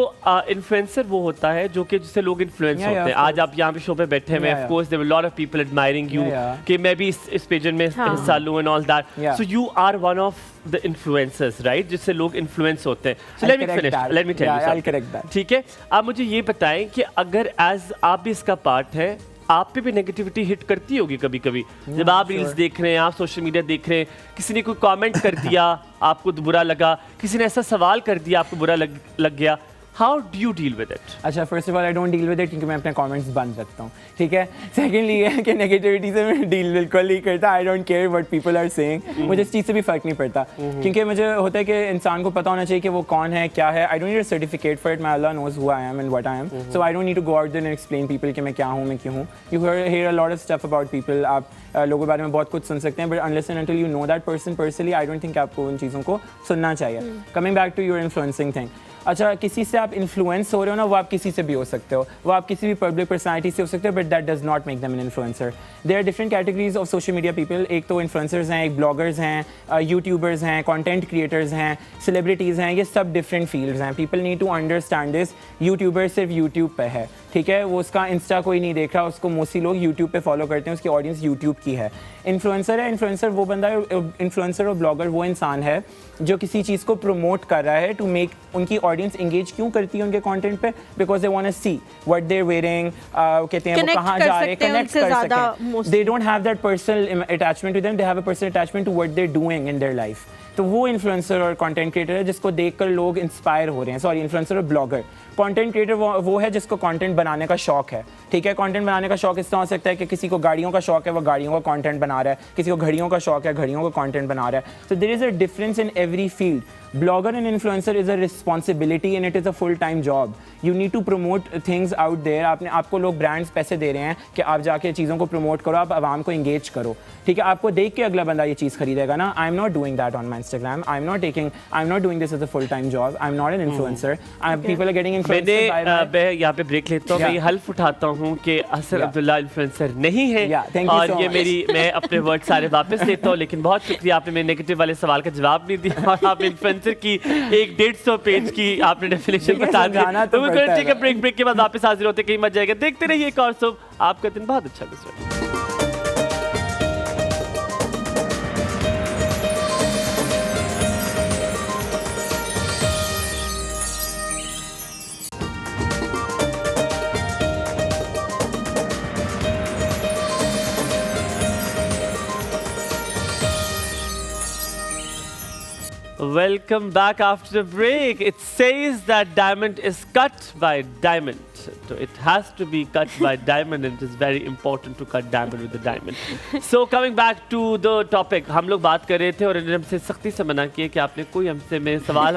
इन्फ्लुएंसर वो होता है जो कि जिससे लोग इन्फ्लुएंस होते हैं. आज आप यहाँ पे शो पे बैठे हैं of course there were lot of people admiring you कि मैं भी इस पेजेंट में हिस्सा लूं and all that. So you are one of the influencers right जिससे लोग इन्फ्लुएंस होते हैं. So let me finish. Let me tell you. I will correct that. ठीक है आप मुझे ये बताएं कि अगर एज आप भी इसका पार्ट है आप पे भी नेगेटिविटी हिट करती होगी कभी कभी जब आप रील्स देख रहे हैं आप सोशल मीडिया देख रहे हैं किसी ने कोई कमेंट कर दिया आपको बुरा लगा किसी ने ऐसा सवाल कर दिया आपको बुरा लग गया. How do you deal with it? अच्छा first of all I don't deal with it क्योंकि मैं अपने कमेंट्स बंद रखता हूँ. ठीक है. सेकेंडली ये है कि नेगेटिविटी से मैं डील बिल्कुल नहीं करता. I don't care what people are saying. मुझे इस चीज़ से भी फ़र्क नहीं पड़ता क्योंकि मुझे होता है कि इंसान को पता होना चाहिए कि वो कौन है क्या है. I don't need a certificate for it. My Allah knows who I am and what I am. So I don't need to go out there and explain people कि मैं क्या हूँ मैं क्यों हूँ. You hear a lot of stuff about people. आप लोगों के बारे में बहुत कुछ सुन सकते हैं but unless and until you know that person personally I don't think आपको उन चीज़ों को सुनना चाहिए. Coming back to your influencing thing. अच्छा किसी से आप इन्फ्लुएंस हो रहे हो ना वो आप किसी से भी हो सकते हो. वो आप किसी भी पब्लिक पर्सनालिटी से हो सकते हो but that does not make them an influencer. There are different categories of social media people. एक तो इन्फ्लुएंसर्स हैं एक ब्लॉगर्स हैं यूट्यूबर्स हैं कंटेंट क्रिएटर्स हैं सेलिब्रिटीज़ हैं. ये सब डिफरेंट फील्ड्स हैं. People need to understand this. YouTuber सिर्फ यूट्यूब पे है. ठीक है वो उसका इंस्टा कोई नहीं देख रहा. उसको मोस्टली लोग यूट्यूब पे फॉलो करते हैं. उसकी ऑडियंस यूट्यूब की है. इन्फ्लुएंसर है. इन्फ्लुएंसर वो बंदा है. इन्फ्लुएंसर और ब्लॉगर वो इंसान है जो किसी चीज़ को प्रमोट कर रहा है टू मेक उनकी ऑडियंस इंगेज क्यों करती है उनके कंटेंट पे because they want to see what they are wearing. कहते हैं वो कहाँ जा रहे हैं कनेक्ट कर सकें. They don't have that personal attachment to them. They have a personal attachment to what they are doing in their life. तो वो इन्फ्लुएंसर और कंटेंट क्रिएटर है जिसको देखकर लोग इंस्पायर हो रहे हैं. सॉरी इन्फ्लुएंसर और ब्लॉगर. कंटेंट क्रिएटर वो है जिसको कंटेंट बनाने का शौक है. ठीक है कंटेंट बनाने का शौक इस तरह हो सकता है कि किसी को गाड़ियों का शौक है वो गाड़ियों का कंटेंट बना रहा है. किसी को घड़ियों का शौक है घड़ियों का कंटेंट बना रहा है. So there is a difference in every field. Blogger and influencer is a responsibility and it is a full-time job. You need to promote things out there. आपको लोग ब्रांड्स पैसे दे रहे हैं कि आप जाके चीज़ों को प्रमोट करो, आप आवाम को इंगेज करो. ठीक है आपको देख के अगला बंदा ये चीज़ खरीदेगा ना. I am not doing that on my Instagram. I am not doing this as a full time job. I am not an influencer. People are getting मैंने influencer by my- मैं यहाँ पे ब्रेक लेता हूँ। मैं ये हल्फ उठाता हूँ कि हसन अब्दुल्ला इन्फ्लुएंसर नहीं है thank you और so ये much. मैं अपने वर्ड सारे वापस लेता हूँ। लेकिन बहुत शुक्रिया, आपने मेरे नेगेटिव वाले सवाल का जवाब नहीं दिया और आप इन्फ्लुएंसर की एक 150 पेज की आपने डेफिनेशन बता दी। समझाना तो तो पड़ता है ठीक है, ब्रेक के बाद वापस हाजिर होते, कहीं मत जाएगा। देखते रहिए एक और सब, आपका दिन बहुत अच्छा गुजरे। Welcome back after the break. It says that diamond is cut by diamond. So it has to be cut by diamond, and it is very important to cut diamond with the diamond. So coming back to the topic, हम लोग बात कर रहे थे और इन्होंने हमसे सख्ती से मना किया कि आपने कोई हमसे मेरे सवाल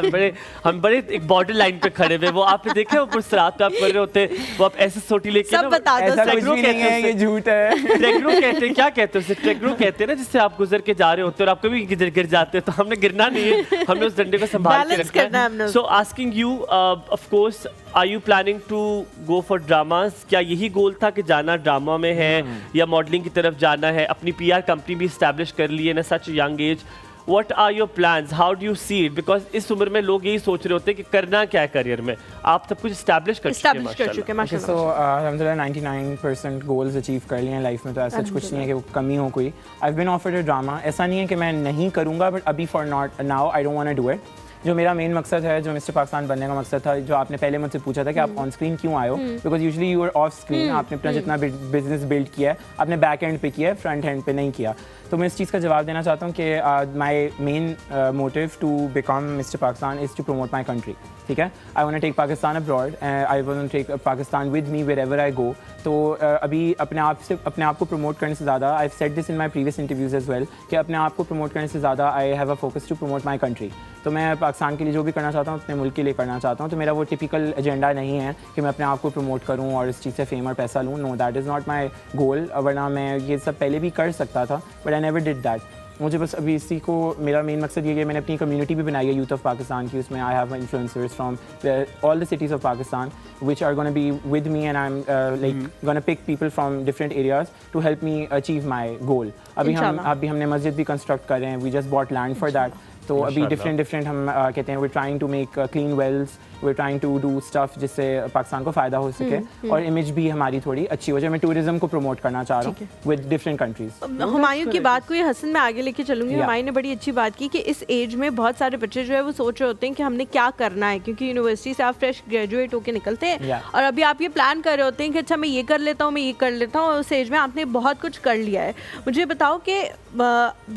हम बड़े एक बॉर्डर लाइन पे खड़े हुए, वो आपने देखा वो पुरसरात पे आप कर रहे होते, वो आप ऐसे सोटी लेके सब बता दो, ऐसा सब कुछ भी नहीं है, ये झूठ है। ट्रेगरो कहते हैं, क्या कहते हैं उसे? ट्रेगरो कहते हैं ना, जिससे आप गुजर के जा रहे होते हैं और आप कभी गिर जाते हैं। तो हमने गिरना नहीं है, हमने उस डंडे को संभाल के Balance करना रखना है है। हमने। So asking you, of course, are you planning to go for dramas? क्या यही गोल था कि जाना ड्रामा में है या मॉडलिंग की तरफ जाना है? अपनी पीआर कंपनी भी इस्टेब्लिश कर ली है ना सच young age. What are your plans? How do you see it? Because इस उम्र में लोग यही सोच रहे होते हैं कि करना क्या है करियर में। आप सब कुछ इस्टेब्लिश कर चुके हैं हैं Okay, माशाल्लाह। so alhamdulillah 99% गोल्स अचीव कर लिए हैं लाइफ में, तो ऐसा कुछ नहीं है कि वो कमी हो कोई। I've been offered a drama, ऐसा नहीं है कि मैं नहीं करूँगा, बट अभी for not now I don't want to do it. जो मेरा मेन मकसद है, जो मिस्टर पाकिस्तान बनने का मकसद था, जो आपने पहले मुझसे पूछा था कि आप ऑन स्क्रीन क्यों आए हो, because usually you are off screen. आपने अपना जितना बिजनेस बिल्ड किया है आपने बैक एंड पे किया है, फ्रंट एंड पे नहीं किया। तो मैं इस चीज़ का जवाब देना चाहता हूँ कि my main motive to become mister Pakistan is to promote my country. ठीक है, I want to take Pakistan abroad, I want to take Pakistan with me wherever I go. तो अभी अपने आप को प्रमोट करने से ज़्यादा, I said this in my previous interviews as well, कि अपने आप को प्रमोट करने से ज़्यादा I have a focus to promote my country. तो मैं पाकिस्तान के लिए जो भी करना चाहता हूँ अपने मुल्क के लिए करना चाहता हूँ। तो मेरा वो टिपिकल एजेंडा नहीं है कि मैं अपने आप को प्रमोट करूँ और इस चीज़ से फेम और पैसा लूँ। No, that is not my goal. वरना मैं ये सब पहले भी कर सकता था, but I never did that. मुझे बस अभी इसी को, मेरा मेन मकसद ये है, मैंने अपनी कम्युनिटी भी बनाई है यूथ ऑफ पाकिस्तान की। उसमें I have influencers from all the cities of Pakistan which are going to be with me, and I'm like going to pick people from different areas to help me achieve my goal. अभी हमने मस्जिद भी construct कर रहे हैं, we just bought land for that. तो अभी different हम कहते हैं, we're trying to make clean wells, we're trying to do stuff जिससे पाकिस्तान को फ़ायदा हो सके और इमेज भी हमारी थोड़ी अच्छी हो जाए। मैं टूरिज्म को प्रमोट करना चाह रहा हूँ विद डिफरेंट कंट्रीज। हुमायूं की बात को ये हसन में आगे लेके चलूंगी। हुमायूं ने बड़ी अच्छी बात की कि इस एज में बहुत सारे बच्चे जो है वो सोच रहे होते हैं कि हमने क्या करना है, क्योंकि यूनिवर्सिटी से आप फ्रेश ग्रेजुएट होकर निकलते हैं और अभी आप ये प्लान कर रहे होते हैं कि अच्छा मैं ये कर लेता हूँ, मैं ये कर लेता हूँ। उस एज में आपने बहुत कुछ कर लिया है। मुझे बताओ कि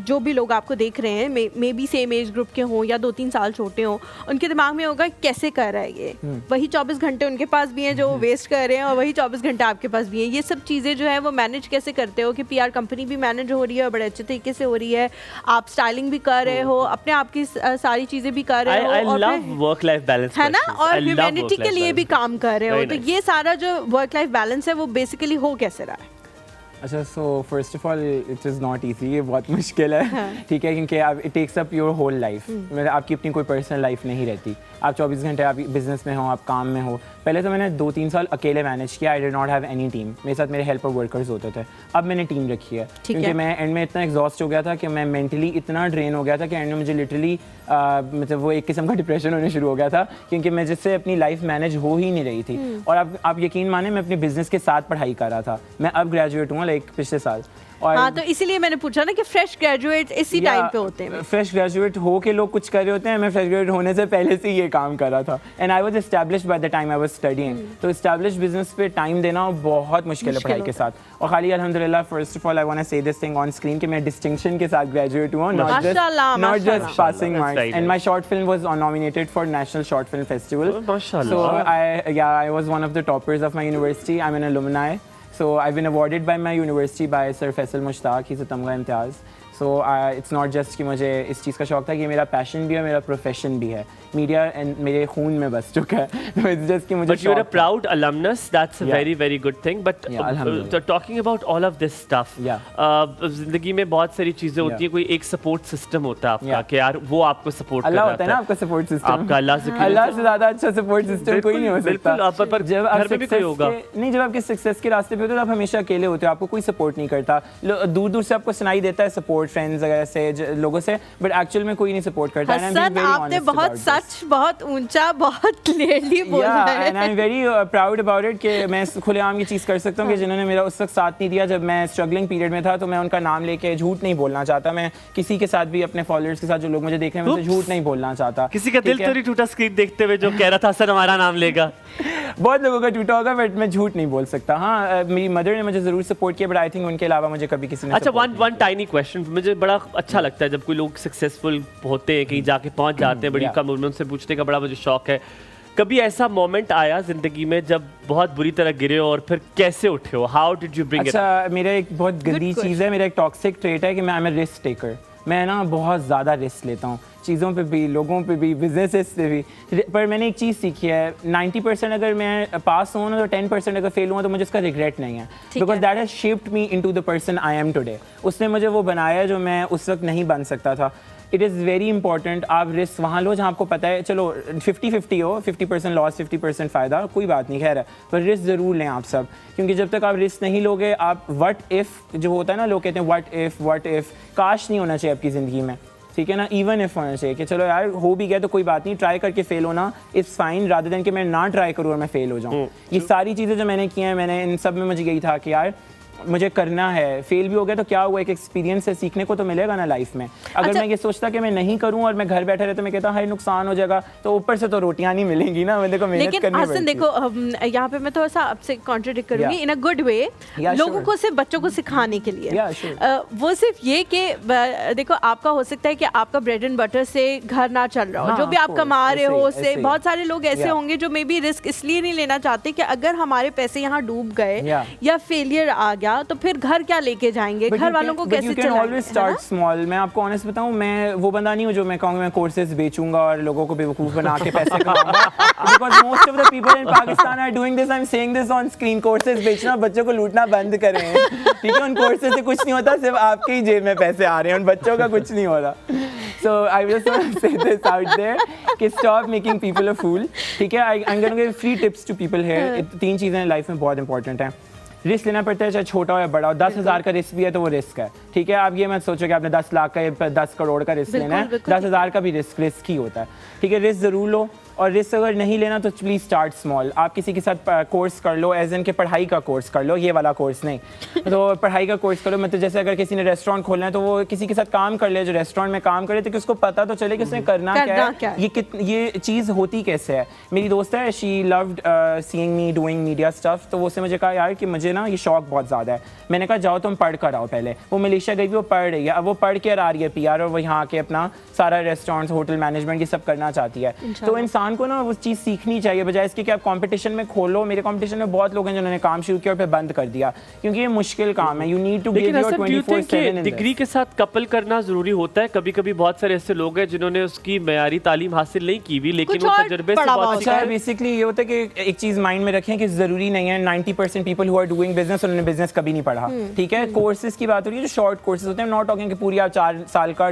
जो भी लोग आपको देख रहे हैं, may be same age group के हों या 2-3 साल छोटे हों, उनके दिमाग में होगा कैसे कर रहा है ये, वही 24 घंटे उनके पास भी हैं जो वेस्ट कर रहे हैं और वही 24 घंटे आपके पास भी हैं। ये सब चीज़ें जो है वो मैनेज कैसे करते हो कि पीआर कंपनी भी मैनेज हो रही है और बड़े अच्छे तरीके से हो रही है, आप स्टाइलिंग भी कर रहे हो, अपने आप की सारी चीज़ें भी कर रहे हो, I love work life balance, है ना, और ह्यूमैनिटी के लिए भी काम कर रहे हो। Very तो nice. ये सारा जो वर्क लाइफ बैलेंस है वो बेसिकली हो कैसे रहा है? अच्छा, so first of all it is not easy, ये बहुत मुश्किल है। ठीक है, क्योंकि it takes up your whole life. मतलब आपकी अपनी कोई पर्सनल लाइफ नहीं रहती। आप 24 घंटे आप बिजनेस में हो, आप काम में हो। पहले तो मैंने 2-3 साल अकेले मैनेज किया। I did not have any team. मेरे साथ मेरे हेल्पर वर्कर्स होते थे। अब मैंने टीम रखी है, क्योंकि मैं एंड में इतना एग्जॉस्ट हो गया था कि मैं मेंटली इतना ड्रेन हो गया था कि एंड में मुझे लिटरली मतलब वो एक किस्म का डिप्रेशन होने शुरू हो गया था, क्योंकि मैं जिससे अपनी लाइफ मैनेज हो ही नहीं रही थी। और अब आप यकीन माने, मैं अपने बिजनेस के साथ पढ़ाई कर रहा था। मैं अब ग्रेजुएट हुआ लाइक पिछले साल। और हाँ, तो इसीलिए मैंने पूछा ना कि फ्रेश ग्रेजुएट इसी टाइम पे होते हैं। फ्रेश ग्रेजुएट हो के लोग कुछ कर रहे होते हैं। मैं फ्रेश ग्रेजुएट होने से पहले से ये काम कर रहा था, and I was established by the time I was studying. तो एस्टैब्लिश्ड बिजनेस पे टाइम देना बहुत मुश्किल है पढ़ाई के साथ। और खाली अल्हम्दुलिल्लाह, first of all I want to say this thing on screen कि मैं डिस्टिंक्शन के साथ ग्रेजुएट हुआ, not just passing marks. And my short film was nominated for national short film festival. So I was one of the toppers of my university. I am an alumni. So I've been awarded by my university by Sir Faisal Mushtaq. He's a Tamga Imtiaz. So it's not just कि मुझे इस चीज़ का शौक था, कि मेरा passion भी है, मेरा प्रोफेशन भी है। मीडिया एंड मेरे खून में बस चुका है। तो इट्स जस्ट कि मुझे But you're a proud alumnus. That's a Yeah. very, very good thing. But Yeah, alhamdulillah. talking about all of this stuff, जिंदगी में बहुत सारी चीजें होती हैं, कोई एक सपोर्ट सिस्टम होता है आपका Yeah. कि यार वो आपको सपोर्ट कर अल्लाह रहा होता है ना आपका सपोर्ट सिस्टम। आपका अल्लाह से ज़्यादा अच्छा सपोर्ट सिस्टम कोई नहीं हो सकता। बिल्कुल, आप पर जब आप घर में भी कोई होगा। नहीं, जब आपके सक्सेस के रास्ते पे होते हो तो आप हमेशा अकेले होते हो, आपको कोई सपोर्ट नहीं करता। दूर दूर से आपको सुनाई देता है सपोर्ट फ्रेंड्स वगैरह से, लोगों से, बट एक्चुअल में कोई नहीं सपोर्ट करता। हसन, आपने बहुत सच, बहुत ऊंचा, बहुत क्लियरली बोला है। And I am very proud about it कि मैं खुलेआम ये चीज़ कर सकता हूँ कि जिन्होंने मेरा उस वक्त साथ नहीं दिया जब मैं स्ट्रगलिंग पीरियड में था, तो मैं उनका नाम लेके झूठ नहीं बोलना चाहता। मैं किसी के साथ भी, अपने फॉलोअर्स के साथ, जो लोग मुझे देख रहे हैं, मैं झूठ नहीं बोलना चाहता। किसी का दिल तो नहीं टूटा स्क्रीन देखते हुए जो कह रहा था सर हमारा नाम लेगा? बहुत लोगों का टूटा होगा, बट मैं झूठ नहीं बोल सकता। हाँ, मेरी मदर ने मुझे ज़रूर सपोर्ट किया, बट आई थिंक उनके अलावा मुझे कभी किसी ने अच्छा, वन टाइनी क्वेश्चन, मुझे बड़ा अच्छा लगता है जब कोई लोग सक्सेसफुल होते हैं, कहीं जाके पहुंच जाते हैं, बड़ी कम उम्र में, उनसे पूछने का बड़ा मुझे शौक है। कभी ऐसा मोमेंट आया जिंदगी में जब बहुत बुरी तरह गिरे हो और फिर कैसे उठे हो? How did you bring it? अच्छा, मेरा एक बहुत गंदी चीज़ है, मेरा एक टॉक्सिक ट्रेट है कि मैं रिस्क टेकर। मैं ना बहुत ज़्यादा रिस्क लेता हूँ, चीज़ों पे भी, लोगों पे भी, बिजनेसेस पे भी। पर मैंने एक चीज़ सीखी है, 90% अगर मैं पास हूँ ना, तो 10% अगर फेल हुआ तो मुझे उसका रिग्रेट नहीं है, because that has shaped me into the person I am today. उसने मुझे वो बनाया जो मैं उस वक्त नहीं बन सकता था। इट इज़ वेरी इंपॉर्टेंट, आप रिस्क वहाँ लो जहाँ आपको पता है, चलो 50-50 हो, 50% लॉस 50% फ़ायदा, कोई बात नहीं, खैर है, पर रिस्क ज़रूर लें आप सब, क्योंकि जब तक आप रिस्क नहीं लोगे, आप व्हाट इफ़ जो होता है ना, लोग कहते हैं व्हाट इफ़, काश नहीं होना चाहिए आपकी ज़िंदगी में, ठीक है ना। इवन इफ होना चाहिए कि चलो यार हो भी गया तो कोई बात नहीं, ट्राई करके फेल होना इट्स फाइन, रादर देन कि मैं ना ट्राई करूँ और मैं फेल हो जाऊँ। ये सारी चीज़ें जो मैंने की हैं, मैंने इन सब में मुझे यही था कि यार मुझे करना है, फेल भी हो गया तो क्या हुआ, एक एक्सपीरियंस है, सीखने को तो मिलेगा ना लाइफ में। अगर अच्छा, मैं ये सोचता कि मैं नहीं करूं और मैं घर बैठे रहता, मैं कहता हाय नुकसान हो जाएगा, तो ऊपर से तो रोटियां नहीं मिलेंगी ना, मेरे को मेहनत लेकिन करनी हसन पड़ती देखो, यहाँ पे मैं थोड़ा सा आपसे कॉन्ट्रडिक्ट करूंगी इन अ गुड वे, लोगों sure. को सिर्फ बच्चों को सिखाने के लिए। Yeah, sure. वो सिर्फ ये कि देखो, आपका हो सकता है कि आपका ब्रेड एंड बटर से घर ना चल रहा हो, हाँ, जो भी आप कमा रहे हो ऐसे उससे, ही। बहुत सारे लोग ऐसे Yeah. होंगे जो मे बी रिस्क इसलिए नहीं लेना चाहते कि अगर हमारे पैसे यहाँ डूब गए Yeah. या फेलियर आ गया तो फिर घर क्या लेके जाएंगे, घर वालों को कैसे ऑलवेज स्टार्ट चलाएंगे? स्मॉल। मैं आपको ऑनेस्ट बताऊं, मैं वो बंदा नहीं हूं जो मैं कहूंगा मैं कोर्सेज बेचूंगा और लोगों को बेवकूफ बना के पैसे कमाऊंगा, because most of the people in Pakistan are doing this. I am saying this on screen. Courses बेचना, बच्चों को लूटना बंद करें, ठीक है। उन कोर्सेज से कुछ नहीं होता, सिर्फ आपके ही जेब में पैसे आ रहे हैं, उन बच्चों का कुछ नहीं हो रहा। So I just want to say this out there कि stop making people a fool, ठीक है। I'm going to give 3 tips to people here। 3 चीज़ें लाइफ में बहुत इंपॉर्टेंट हैं। रिस्क लेना पड़ता है, चाहे छोटा हो या बड़ा हो। 10,000 का रिस्क भी है तो वो रिस्क है, ठीक है। आप ये मत सोचो कि आपने 10 लाख का या 10 करोड़ का रिस्क लेना है। 10,000 का भी रिस्क ही होता है, ठीक है। रिस्क ज़रूर लो, और रिस्क अगर नहीं लेना तो प्लीज़ स्टार्ट स्मॉल। आप किसी के साथ कोर्स कर लो, एज एन के पढ़ाई का कोर्स कर लो, ये वाला कोर्स नहीं, तो पढ़ाई का कोर्स कर लो। मतलब जैसे अगर किसी ने रेस्टोरेंट खोलना है तो वो किसी के साथ काम कर ले जो रेस्टोरेंट में काम करे, तो कि उसको पता तो चले कि उसने करना क्या है, ये चीज़ होती कैसे है। मेरी दोस्त है, she loved seeing me doing media stuff, तो वो उसने मुझे कहा यार कि मुझे ना ये शौक बहुत ज़्यादा है। मैंने कहा जाओ तुम पढ़ कर आओ पहले। वो मलेशिया गई भी, वो पढ़ रही है, अब वो पढ़ के आ रही है PR, और वो यहाँ आके अपना सारा रेस्टोरेंट्स, होटल मैनेजमेंट ये सब करना चाहती है। तो इंसान को ना वो चीज़ सीखनी चाहिए, बजाय इसके कि आप कंपटीशन में खोलो। मेरे कंपटीशन में बहुत लोग हैं जिन्होंने काम शुरू किया और फिर बंद कर दिया, क्योंकि ये मुश्किल काम है। You need to give your 24/7। Degree के साथ कपल करना जरूरी होता है? कभी कभी बहुत सारे ऐसे लोग हैं जिन्होंने उसकी मयारी तालीम हासिल नहीं की भी, लेकिन वो तजुर्बे से बहुत अच्छा है। बेसिकली ये होता है कि एक चीज़ माइंड में रखें कि ज़रूरी नहीं है 90% people who are doing business उन्होंने बिजनेस कभी नहीं पढ़ा, ठीक है। कोर्सेज की बात हो रही है, जो शॉर्ट कोर्सेज होते हैं, नॉट टॉकिंग कि पूरी आप 4 साल का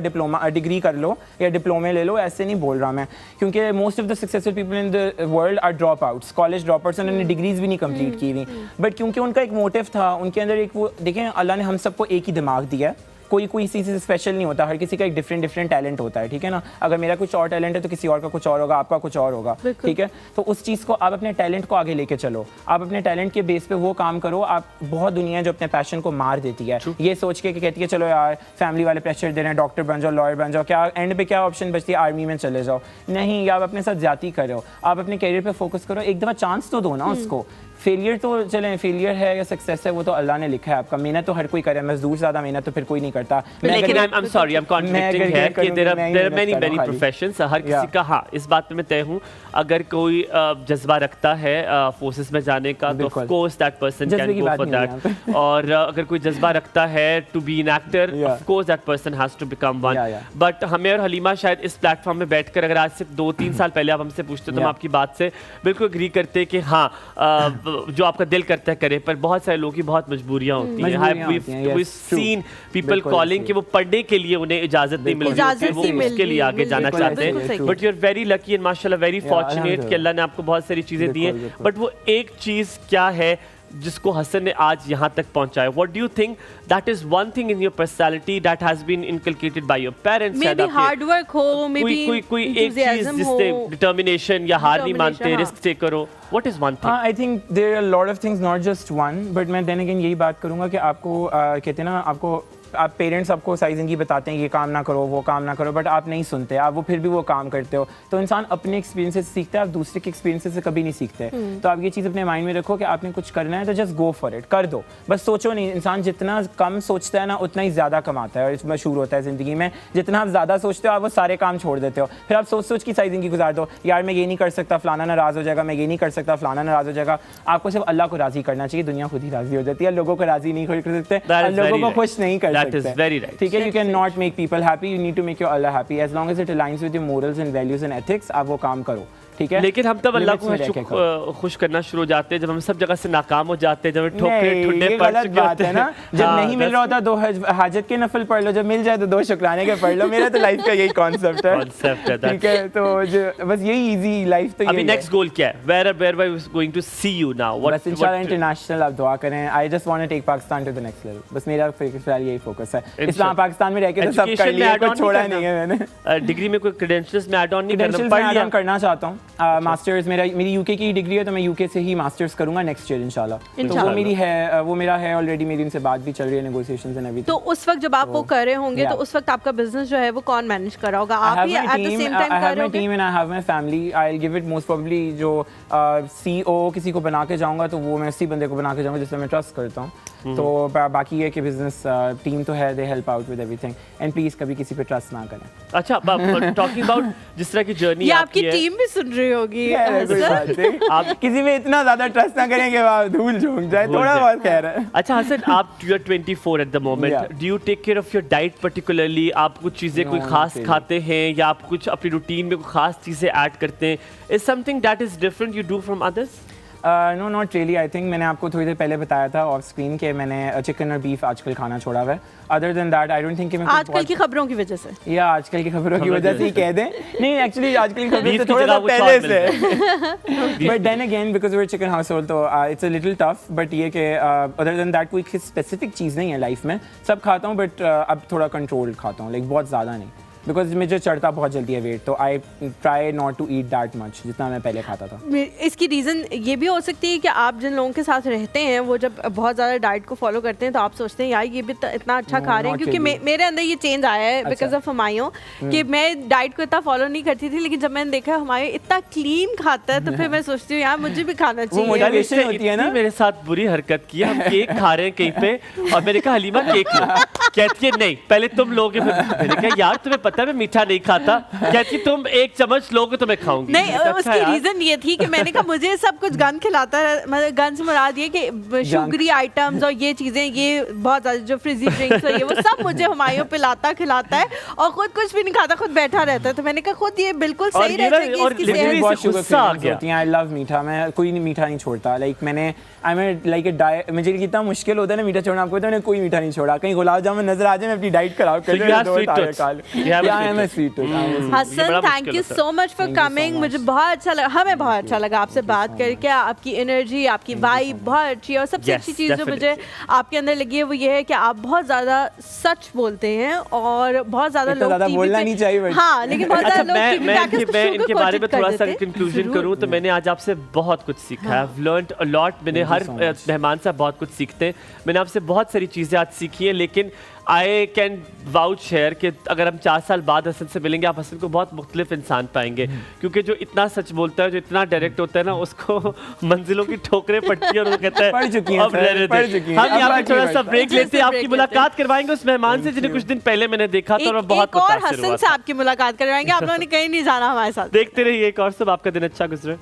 डिग्री कर लो या डिप्लोमे ले लो, ऐसे नहीं बोल रहा मैं, क्योंकि most of the successful people in the world are drop outs, college drop outs, उन्होंने डिग्रीज भी नहीं कंप्लीट की हुई, बट क्योंकि उनका एक मोटिव था, उनके अंदर एक वो, देखें अल्लाह ने हम सबको एक ही दिमाग दिया है, कोई किसी से स्पेशल नहीं होता, हर किसी का एक डिफरेंट टैलेंट होता है, ठीक है ना। अगर मेरा कुछ और टैलेंट है तो किसी और का कुछ और होगा, आपका कुछ और होगा, ठीक है। तो उस चीज़ को आप अपने टैलेंट को आगे लेके चलो, आप अपने टैलेंट के बेस पे वो काम करो। आप बहुत दुनिया जो अपने पैशन को मार देती है ये सोच के कि कहती है चलो यार फैमिली वाले प्रेशर दे रहे हैं, डॉक्टर बन जाओ, लॉयर बन जाओ, क्या एंड पे क्या ऑप्शन बचती है, आर्मी में चले जाओ। नहीं, आप अपने साथ ज्यादती करो, आप अपने कैरियर पे फोकस करो, एक दफ़ा चांस तो दो ना उसको। फेलियर तो चलें, फेलियर है या सक्सेस है वो तो अल्लाह ने लिखा है आपका। मेहनत तो हर कोई करे, मजदूर ज़्यादा मेहनत तो फिर कोई नहीं करता। लेकिन I'm sorry, I'm contradicting here कि there are many professions, हर किसी का, हाँ इस बात में मैं तय हूँ, अगर कोई जज्बा रखता है फोर्सेस में जाने का तो of course that person can go for that, और अगर कोई जज्बा रखता है to be an actor, of course that person has to become one। But हमें और हलीमा शायद इस प्लेटफॉर्म में बैठकर अगर आज से 2-3 साल पहले आप हमसे पूछते तो हम आपकी बात से बिल्कुल एग्री करते कि हाँ जो आपका दिल करता है करे, पर बहुत सारे लोगों की बहुत मजबूरियां होती हैं। We've seen people calling कि वो पढ़ने के लिए उन्हें इजाजत नहीं मिल रही है, वो उसके लिए आगे जाना चाहते हैं। But you are very lucky and माशाल्लाह वेरी फॉर्चुनेट कि अल्लाह ने आपको बहुत सारी चीज़ें दी हैं। बट वो एक चीज़ क्या है जिसको हसन ने आज यहाँ तक पहुँचाया? What do you think that is one thing in your personality that has been inculcated by your parents? Maybe hard work हो, maybe कोई एक चीज़ जिससे determination या हार नहीं मानते, रिस्क टेकर हो। What is one thing? I think there are a lot of things, not just one, but मैं then again यही बात करूँगा कि आपको कहते हैं ना, आपको आप पेरेंट्स आपको सारी ज़िंदगी बताते हैं ये काम ना करो वो काम ना करो, बट आप नहीं सुनते, आप वो फिर भी वो काम करते हो। तो इंसान अपने एक्सपीरियंसेस सीखता है, आप दूसरे के एक्सपीरियंसेस से कभी नहीं सीखते। तो आप ये चीज़ अपने माइंड में रखो कि आपने कुछ करना है तो जस्ट गो फॉर इट, कर दो, बस सोचो नहीं। इंसान जितना कम सोचता है ना उतना ही ज़्यादा कमाता है और मशहूर होता है ज़िंदगी में। जितना आप ज़्यादा सोचते हो आप वो सारे काम छोड़ देते हो, फिर आप सोच सोच की सारी ज़िंदगी गुजार दो, यार मैं ये नहीं कर सकता, फलाना नाराज़ हो जाएगा, मैं ये नहीं कर सकता, फलाना नाराज़ हो जाएगा। आपको सिर्फ अल्लाह को राज़ी करना चाहिए, दुनिया खुद ही राज़ी हो जाती है। लोगों को राज़ी नहीं कर सकते, लोगों को खुश नहीं कर सकते, ठीक है। You cannot make people happy, you need to make your Allah happy. As long as it aligns with your morals and values and ethics, आप वो काम करो, ठीक है। लेकिन हम तब अल्लाह को खुश करना शुरू हो जाते हैं जब हम सब जगह से नाकाम हो जाते हैं, जब ठोकरे ठुड्डे पड़ चुके होते हैं ना। जब नहीं मिल रहा होता 2 हाजत के नफल पढ़ लो, जब मिल जाए तो 2 शुक्राने के पढ़ लो। मेरा तो लाइफ का यही कॉन्सेप्ट है, ठीक है। तो बस यही इजी लाइफ तो। अभी नेक्स्ट गोल क्या है? Where are we going to see you now? बस इंशाल्लाह इंटरनेशनल आप दुआ करें। I just want to take Pakistan to the next level. बस मेरा फिलहाल यही फोकस है। इस्लाम पाकिस्तान में रह के तो सब कर लिया, कुछ छोड़ा नहीं है मैंने। डिग्री में कोई क्रेडेंशियल्स में ऐड ऑन नहीं करना, पढ़ लिया, करना चाहता हूँ। मास्टर्स मेरी यूके की डिग्री है तो मैं यूके से ही मास्टर्स करूंगा नेक्स्ट ईयर इंशाल्लाह। तो वो मेरी है, वो मेरा है ऑलरेडी, मेरी उनसे बात भी चल रही है, नेगोशिएशंस एंड एवरीथिंग। तो उस वक्त जब आप वो कर रहे होंगे तो उस वक्त आपका बिजनेस जो है वो कौन मैनेज कर रहा होगा? आप ही एट द सेम टाइम कर रहे होगे? I have my team and I have my family. I'll give it most probably जो CEO किसी को बना के जाऊंगा तो वो मैं उसी बंदे को बना के जाऊंगा जिससे मैं ट्रस्ट करता हूँ। तो बाकी ये कि बिजनेस टीम तो है, they help out with everything, and please कभी किसी पे ट्रस्ट ना करें। अच्छा, टॉकिंग अबाउट जिस तरह की जर्नी आपकी टीम भी सुन रही होगी, आप किसी पे इतना ज्यादा ट्रस्ट ना करें कि आप धूल झोंक जाए, थोड़ा बहुत कह रहे हैं। अच्छा हसन, आप you are 24 at the moment, do you take care of your diet particularly? आप कुछ चीजें कोई खास खाते हैं या आप कुछ अपनी रूटीन में कोई खास चीजें ऐड करते हैं? Is something that is different you do from others? No not really. I think मैंने आपको थोड़ी देर पहले बताया था ऑफ स्क्रीन कि मैंने चिकन और बीफ आजकल खाना छोड़ा हुआ है। Other than that I don't think कि मैं आजकल की खबरों की वजह से, या आजकल की खबरों की वजह से ही कह दें, नहीं एक्चुअली आजकल की खबरों से थोड़ा सा पहले से। But then again because we are chicken house hold तो it's a little tough. But ये कि अदर देन दैट कोई स्पेसिफिक चीज़ नहीं है लाइफ में, सब खाता हूँ बट अब थोड़ा कंट्रोल खाता हूँ, लाइक बहुत ज़्यादा नहीं, बिकॉज मुझे चढ़ता बहुत जल्दी है वेट, तो I try not to eat that much जितना मैं पहले खाता था। इसकी रीज़न ये भी हो सकती है कि आप जिन लोगों के साथ रहते हैं वो जब बहुत ज़्यादा डाइट को फॉलो करते हैं तो आप सोचते हैं यार ये भी इतना अच्छा खा रहे हैं, क्योंकि मेरे अंदर ये चेंज आया है बिकॉज ऑफ हमायूं कि मैं डाइट को इतना फॉलो नहीं करती थी, लेकिन जब मैंने देखा हमायूं इतना क्लीन खाता है तो फिर मैं सोचती हूँ यार मुझे भी खाना चाहिए। होती है ना, मेरे साथ बुरी हरकत की, हम केक खा रहे हैं कहीं पे और मैंने कहा हलीमा केक लो, कहती है नहीं पहले तुम लोगे, मैंने कहा यार तुम्हें पता है मैं मीठा नहीं खाता, कहती तुम 1 चम्मच लोगे तो मैं खाऊंगी। नहीं, उसकी रीजन ये थी कि मैंने कहा मुझे सब कुछ गन खिलाता है, मतलब गन से मुराद ये कि शुगरी आइटम्स और ये चीजें, ये बहुत ज्यादा जो फ्रिजी ड्रिंक्स है ये वो सब मुझे हमायूं पिलाता खिलाता है और खुद कुछ भी नहीं खाता, खुद बैठा रहता है। तो मैंने कहा खुद ये बिल्कुल सही रहता है कि इसकी सेहत बहुत शुगर क्रेविंग्स होती हैं। आई लव मीठा, मैं कोई नहीं मीठा नहीं छोड़ता, लाइक मैंने I am like a diet, मुझे कितना मुश्किल होता है ना मीठा छोड़ना, आपको तो मैंने कोई मीठा नहीं छोड़ा, कहीं गुलाब जामुन नजर आ जाए मैं अपनी डाइट खराब कर Hasan, thank you so much for coming. मुझे बहुत अच्छा लगा, हमें बहुत अच्छा लगा आपसे बात करके, आपकी एनर्जी, आपकी वाइब बहुत अच्छी है और सबसे अच्छी चीज़ जो मुझे आपके अंदर लगी है वो ये है कि आप बहुत ज़्यादा सच बोलते हैं और बहुत ज़्यादा लोग बोलना नहीं चाहिए, हाँ लेकिन बहुत ज़्यादा लोग मैं इनके बारे में थोड़ा सा कंक्लूजन करूँ तो मैंने आज आपसे बहुत कुछ सीखा है, I've learned a lot। मैंने हर मेहमान से बहुत कुछ सीखते हैं, मैंने आपसे बहुत सारी चीज़ें आज सीखी हैं, लेकिन आई कैन वाउच शेयर कि अगर हम 4 साल बाद हसन से मिलेंगे, आप हसन को बहुत मुख्तलिफ इंसान पाएंगे, क्योंकि जो इतना सच बोलता है, जो इतना डायरेक्ट होता है ना, उसको मंजिलों की ठोकरें पड़ती है और वो कहता है पड़ चुकी हैं अब सर, रहने पड़ दे। चुकी हैं। हम यहाँ अब पे बाकी थोड़ा सा बात। ब्रेक लेते हैं, break आपकी लेते मुलाकात करवाएंगे उस मेहमान से जिन्हें कुछ दिन पहले मैंने देखा था और मैं बहुत एक और मुतासिर हसन हुआ से था। आपकी मुलाकात करवाएंगे, आप लोगों ने कहीं नहीं जाना हमारे साथ। देखते रहिए एक और सब, आपका दिन अच्छा गुजरे।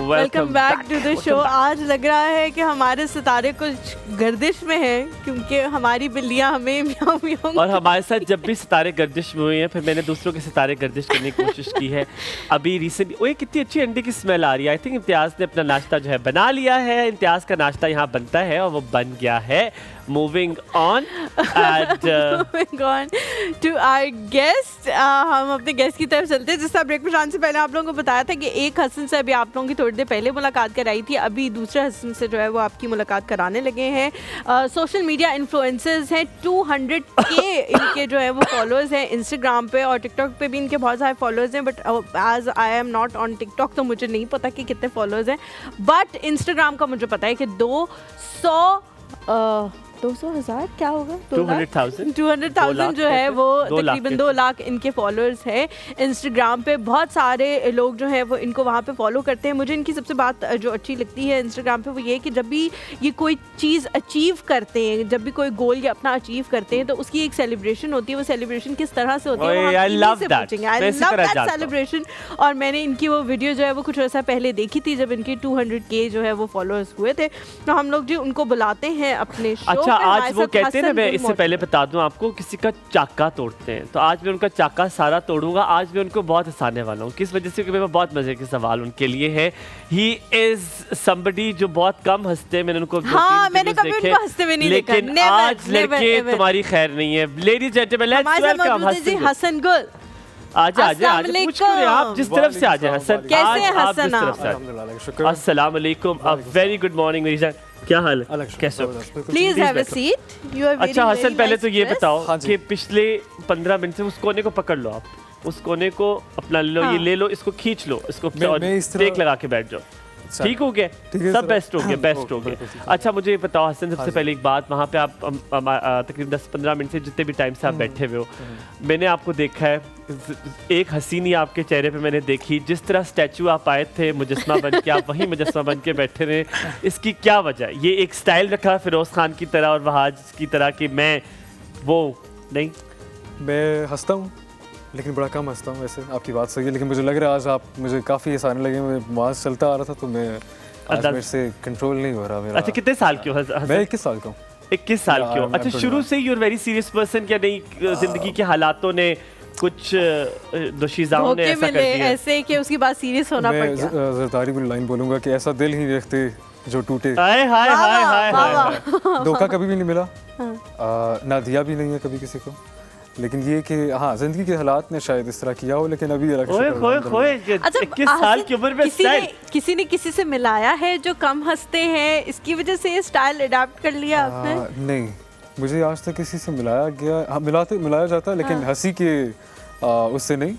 Welcome back to the show. आज लग रहा है कि हमारे सितारे कुछ गर्दिश में हैं, क्योंकि हमारी बिल्लियां हमें म्याऊं म्याऊं और हमारे साथ जब भी सितारे गर्दिश में हुए हैं, फिर मैंने दूसरों के सितारे गर्दिश करने की कोशिश की है। अभी रिसेंटली ओए कितनी अच्छी अंडे की स्मेल आ रही है। आई थिंक इम्तियाज़ ने अपना नाश्ता जो है बना लिया है। इम्तियाज़ का नाश्ता यहाँ बनता है और वो बन गया है। Moving on to our guest. हम अपने गेस्ट की तरफ चलते हैं। जिसका ब्रेक में जाने से पहले आप लोगों को बताया था कि एक हसन से अभी आप लोगों की थोड़ी देर पहले मुलाकात कराई थी, अभी दूसरे हसन से जो है वो आपकी मुलाकात कराने लगे हैं। सोशल मीडिया इन्फ्लुएंसर्स हैं, 200K इनके जो है वो फॉलोअर्स हैं इंस्टाग्राम पे, और टिकटॉक पे भी इनके बहुत सारे फॉलोअर्स हैं। But as I am not on TikTok तो मुझे नहीं पता कि कितने फॉलोअर्स हैं, बट इंस्टाग्राम का मुझे पता है कि 200,000 क्या होगा, 200,000 जो है वो तकरीबन 2 लाख इनके फॉलोअर्स हैं इंस्टाग्राम पे। बहुत सारे लोग जो हैं वो इनको वहाँ पे फॉलो करते हैं। मुझे इनकी सबसे बात जो अच्छी लगती है इंस्टाग्राम पे वो ये कि जब भी ये कोई चीज़ अचीव करते हैं, जब भी कोई गोल या अपना अचीव करते हैं, तो उसकी एक सेलिब्रेशन होती है। वो सेलिब्रेशन किस तरह से होती है वो I love that. I love that celebration. और मैंने इनकी वो वीडियो जो है वो कुछ ऐसा पहले देखी थी जब इनकी 200K जो है वो फॉलोअर्स हुए थे। तो हम लोग जो उनको बुलाते हैं अपने शो। अच्छा, आज वो कहते हैं ना, मैं इससे पहले बता दूं आपको, किसी का चाका तोड़ते हैं, तो आज मैं उनका चाका सारा तोड़ूंगा। आज मैं उनको बहुत हंसाने वाला हूँ। किस वजह से? क्योंकि मैं बहुत मजे के सवाल उनके लिए है। ही इज समबडी जो बहुत कम हंसते हैं। मैंने उनको मैंने कभी उनको हंसते हुए नहीं देखा। लेकिन आज लड़के तुम्हारी खैर नहीं है। लेडीज एंड जेंटलमैन, हसन गुल। आजा आजा आजा, पूछ क्यों रहे हैं आप? जिस तरफ से आ जाए हसन। कैसे हैं आज हसन आप? जिस तरफ से। अस्सलाम वालेकुम, अ वेरी गुड मॉर्निंग मेरी जान, क्या हाल है? कैसे हो? Please have a seat. You are very अच्छा हसन, पहले तो ये बताओ हाँ कि पिछले 15 मिनट से उस कोने को पकड़ लो, आप उस कोने को अपना लो, हाँ। ये ले लो, इसको खींच लो, इसको मैं इस तरह- टेक लगा के बैठ जाओ। ठीक हो गया? ठीक है सब सर। बेस्ट हो गया, बेस्ट हो बिल्कुल, गया। ठीक है। अच्छा मुझे ये बताओ हसन, सबसे हाँ पहले एक बात, वहाँ पे आप तकरीबन 10-15 मिनट से जितने भी टाइम से आप बैठे हुए हो, मैंने आपको देखा है, एक हसीनी आपके चेहरे पे मैंने देखी। जिस तरह स्टैचू आप आए थे मुजस्मा बन के, आप वहीं मुजस्मा बन के बैठे रहे। इसकी क्या वजह? ये एक स्टाइल रखा फिरोज खान की तरह और वहाज की तरह कि मैं वो नहीं? मैं हंसता हूँ लेकिन बड़ा कम हंसता हूँ। वैसे आपकी बात सही है, लेकिन मुझे लग रहा है आज आप मुझे काफ़ी हंसाने लगे। मैं वहाँ से चलता आ रहा था तो मैं आज अंदाज- मेरे से कंट्रोल नहीं हो रहा मेरा। अच्छा, कितने साल के हो मैं हसन? 21 साल का हूँ। 21 साल के हो। I'm अच्छा, pretty शुरू much. से you are very serious person, क्या नहीं जिंदगी के हालातों ने कुछ दोशीज़ाओं ने धोखे ऐसा कर मिले दिया? ऐसे कि उसकी बात सीरियस होना पड़ मैं गया। जरदारी वाली लाइन बोलूँगा कि ऐसा दिल ही देखते जो टूटे। हाय हाय हाय हाय वाह, हाय। धोखा कभी भी नहीं मिला, ना दिया भी नहीं है कभी किसी को। लेकिन ये कि हाँ, जिंदगी के हालात ने शायद इस तरह किया हो, लेकिन अभी अलग ओए खोए खोए, अच्छा, 21 साल की उम्र में स्टाइल। किसी ने किसी से मिलाया है जो कम हंसते हैं, इसकी वजह से ये स्टाइल अडॉप्ट कर लिया आपने? नहीं, मुझे आज तक किसी से मिलाया गया, हाँ मिलाया जाता है, लेकिन हंसी के उससे नहीं।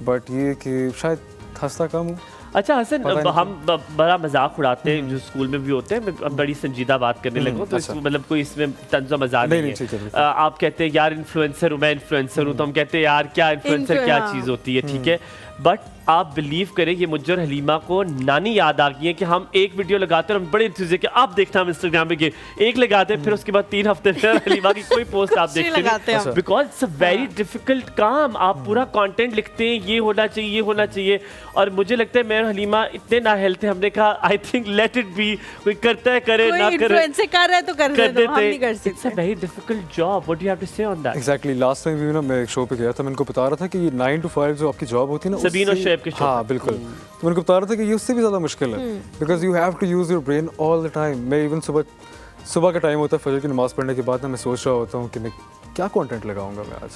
बट ये कि शायद हंसता कम हूँ। अच्छा हसन, पता नहीं हम बड़ा मजाक उड़ाते हैं जो स्कूल में भी होते हैं। मैं अब बड़ी संजीदा बात करने लगा हूं, तो अच्छा। मतलब कोई इसमें तंज़ मजाक नहीं, नहीं नहीं, ठीक है, है। बिल्कुल। आप कहते हैं यार इन्फ्लुएंसर हूँ, मैं इन्फ्लुएंसर हूँ, तो हम कहते हैं यार क्या इन्फ्लुएंसर क्या हाँ। चीज़ होती है, ठीक है। बट आप बिलीव करें, ये मुझे और हलीमा को नानी याद आ गई है कि हम एक वीडियो लगाते हैं और हम बड़े इंतज़ार कि आप देखना हम इंस्टाग्राम पे ये एक लगाते हैं, फिर उसके बाद 3 हफ्ते में हलीमा की कोई पोस्ट आप देखते लगाते हैं नहीं, हम। Because it's a very difficult काम। आप पूरा कंटेंट लिखते हैं, ये होना चाहिए, ये होना चाहिए, और मुझे लगता है मैं और हलीमा इतने नाअहल थे, हमने कहा I think let it be, कोई करता है करे, कोई ना करे इन्फ्लुएंसर कर रहा है तो कर कर दो, हम नहीं कर देते। इट्स अ सकते। Very difficult job, what do you have to say on that? Exactly, last time भी ना मैं एक शो पे गया था, मैं इनको बता रहा था कि ये 9 to 5 जो आपकी जॉब होती है ना, सबीन और उससे- शुएब के शो हाँ बिल्कुल, तो मैं उनको बता रहा था कि ये उससे भी ज़्यादा मुश्किल है, because you have to use your brain all the time. मैं इवन सुबह का टाइम होता है, फजर की नमाज़ पढ़ने के बाद ना, मैं सोच रहा होता हूँ कि मैं क्या कंटेंट लगाऊंगा मैं आज।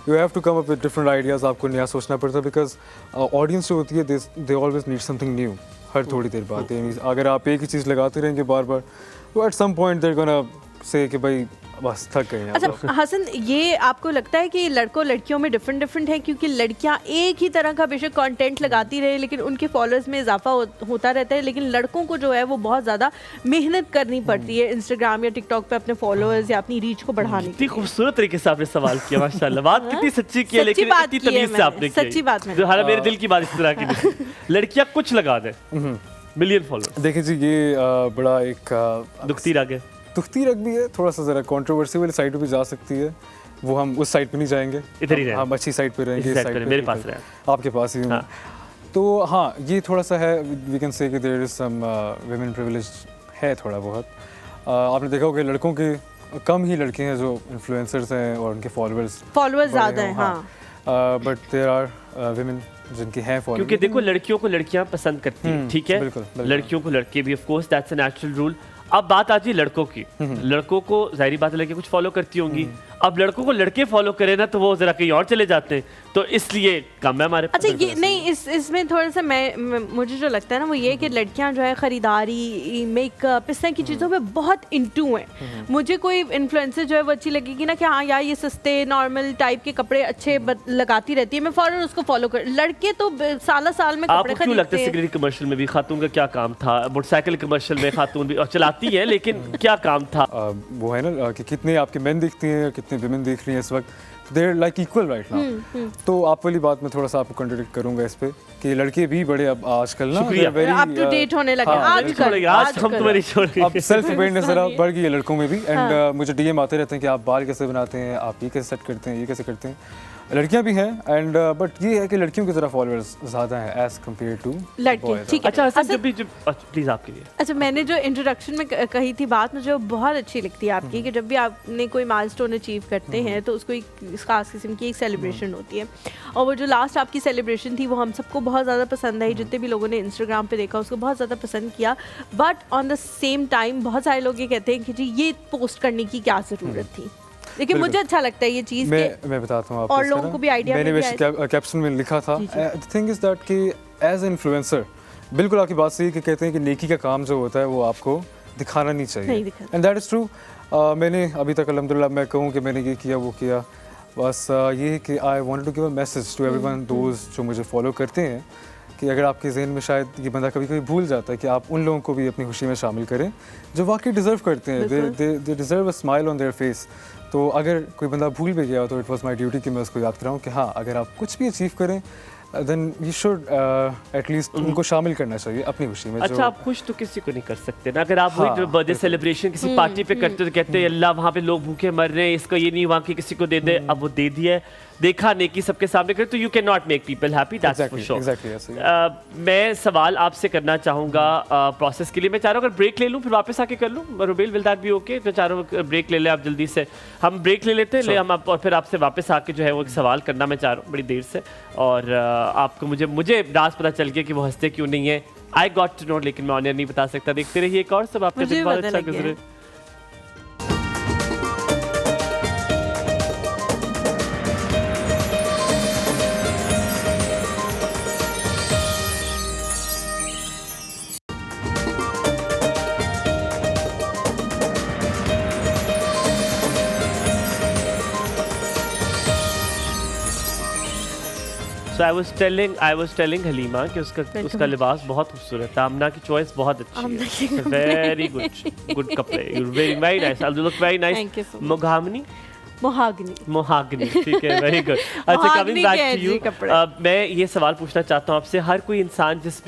You have to come up with different ideas, आपको नया सोचना पड़ता है, बिकॉज ऑडियंस जो होती है they always need something new. हर थोड़ी देर बाद। यानी अगर आप एक ही चीज़ लगाते रहेंगे बार बार, तो at some point they're gonna say कि भाई बस थक गए हैं। अच्छा हसन, ये आपको लगता है कि लड़कों लड़कियों में डिफरेंट है? क्योंकि लड़कियां एक ही तरह का बेशक कंटेंट लगाती रहे लेकिन उनके फॉलोअर्स में इजाफा होता रहता है, लेकिन लड़कों को जो है वो बहुत ज़्यादा मेहनत करनी पड़ती है इंस्टाग्राम या टिकटॉक पे अपने फॉलोअर्स या अपनी रीच को बढ़ाने के इतनी लिए। खूबसूरत तरीके से आपने सवाल किया, माशाल्लाह। बात कितनी सच्ची की है, सच्ची लेकिन बात इतनी की है तमीज से आपने मैंने, की है। सच्ची बात मैंने। जो हालांकि मेरे दिल की बात इस तरह की नहीं। लड़कियां कुछ लगा दें, मिलियन फॉलोअर्स, देखिए जी, ये बड़ा एक दुखती रग है। दुखती रख भी है, थोड़ा सा ज़रा कंट्रोवर्सी वाली साइड पे भी जा सकती है। वो हम उस साइड पे नहीं जाएंगे, इधर ही रहें। हम अच्छी साइड पे रहेंगे। इसी इस side पे side मेरे पे पास रहें। आपके पास ही हूँ। हाँ। तो हाँ, ये थोड़ा सा है, वी कैन से कि there is some women privilege है थोड़ा बहुत। आपने देखा होगा लड़कों के कम ही लड़के हैं जो इन्फ्लुएंसर्स हैं और उनके फॉलोअर्स ज़्यादा हैं। हाँ, बट देयर आर वुमेन जिनकी हैं फॉलोअर्स। क्योंकि देखो लड़कियों को लड़कियां पसंद करती हैं, ठीक है, बिल्कुल, बिल्कुल। लड़कियों को लड़के भी, of course that's a natural rule. अब बात आती है लड़कों की। लड़कों को जाहिर बात है लड़के कुछ फॉलो करती होंगी, अब लड़कों को लड़के फॉलो करें ना तो वो जरा कहीं और चले जाते हैं, तो इसलिए कम है हमारे पास। अच्छा ये नहीं, इसमें थोड़ा सा मुझे जो लगता है ना वो ये है कि लड़कियां जो है खरीदारी, मेकअप, इस तरह की चीज़ों पे बहुत इंटू हैं। मुझे कोई इन्फ्लुएंसर जो है वो अच्छी लगेगी ना कि हाँ यार ये सस्ते नॉर्मल टाइप के कपड़े अच्छे लगाती रहती है, मैं फौरन उसको फॉलो कर। लड़के तो साल साल में कपड़े आपको क्यों लगता है खरीदते हैं। सिगरेट कमर्शियल में भी खातून का क्या काम था, मोटरसाइकिल कमर्शियल में खातून भी और चलाती है, लेकिन क्या काम था? वो है ना कि कितने आपके मेन दिखती हैं, कितने विमेन दिख रही हैं इस वक्त, they're like equal right now. तो आप वाली बात में थोड़ा सा आपको कंट्रडिक्ट करूंगा इस पे कि लड़के भी बड़े अब आजकल ना शुक्रिया। अप टू डेट होने लगे आज हम तुम्हारी छोड़ अब सेल्फ अवेयरनेस जरा बढ़ गई है लड़कों में भी। एंड मुझे डीएम आते रहते हैं कि आप बाल कैसे बनाते हैं, आप ये कैसे सेट करते हैं, ये कैसे करते हैं। लड़कियां भी हैं एंड बट ये है कि लड़कियों की तरह फॉलोअर्स ज़्यादा हैं एज कम्पेयर टू लड़के। ठीक है। अच्छा हसन, जब भी प्लीज आपके लिए अच्छा, मैंने जो इंट्रोडक्शन में कही थी बात, मुझे वो बहुत अच्छी लगती है आपकी कि जब भी आपने कोई माइलस्टोन अचीव करते हैं तो उसको एक खास किस्म की एक सेलिब्रेशन होती है। और वो जो लास्ट आपकी सेलिब्रेशन थी वो हम सबको बहुत ज़्यादा पसंद आई, जितने भी लोगों ने इंस्टाग्राम पे देखा उसको बहुत ज़्यादा पसंद किया। But on the same time बहुत सारे लोग ये कहते हैं कि जी ये पोस्ट करने की क्या ज़रूरत थी, लेकिन मुझे अच्छा लगता है ये चीज़। मैं बताता हूँ आपको, और लोगों को भी आइडिया मैंने वैसे कैप्शन में लिखा था, द थिंग इज दैट कि एज इन्फ्लुएंसर बिल्कुल आपकी बात सही कि कहते हैं कि नेकी का काम जो होता है वो आपको दिखाना नहीं चाहिए, एंड दैट इज़ ट्रू। मैंने अभी तक अल्हम्दुलिल्लाह मैं कहूँ कि मैंने ये किया वो किया, बस ये है कि I wanted to give a message to everyone those जो मुझे फॉलो करते हैं कि अगर आपके जहन में शायद ये बंदा कभी कभी भूल जाता है कि आप उन लोगों को भी अपनी खुशी में शामिल करें जो वाकई डिज़र्व करते हैं, they deserve a smile on their face. तो अगर कोई बंदा भूल भी गया तो इट वाज माय ड्यूटी कि मैं उसको याद कराऊं कि हाँ अगर आप कुछ भी अचीव करें देन यू शुड एटलीस्ट उनको शामिल करना चाहिए अपनी खुशी में। अच्छा, आप खुश तो किसी को नहीं कर सकते ना। अगर आप वही बर्थडे सेलिब्रेशन किसी पार्टी पे करते तो कहते हैं अल्लाह वहाँ पे लोग भूखे मर रहे हैं, इसका ये नहीं वहाँ के किसी को दे दे, अब वो दे दिया है, देखा नेकी सबके सामने करे, तो you can not make people happy, that's for sure. मैं सवाल आपसे करना चाहूँगा प्रोसेस के लिए। मैं चाह रहा हूँ अगर ब्रेक ले लूँ फिर वापस आके कर लूँ, Rubel will that be okay? तो चाह रहा हूँ ब्रेक ले लें आप जल्दी से, हम ब्रेक ले लेते हैं हम और फिर आपसे वापस आके जो है वो एक सवाल करना मैं चाह रहा हूँ बड़ी देर से। और आपको मुझे राज पता चल गया कि वो हंसते क्यों नहीं है, आई गॉट टू नो, लेकिन मैं ऑनर नहीं बता सकता। देखते रहिए एक और सब, आपका दिन बहुत अच्छा गुजरे। So I was telling Halima कि उसका लिबास बहुत खूबसूरत था। आमना की चॉइस बहुत अच्छी है, वेरी गुड कपड़े, you're wearing very nice, you look very nice. Thank you so much. मोहागनी, ठीक है, वेरी गुड। अच्छा, कमिंग बैक टू यू, मैं ये सवाल पूछना चाहता हूँ आपसे। हर कोई इंसान जिस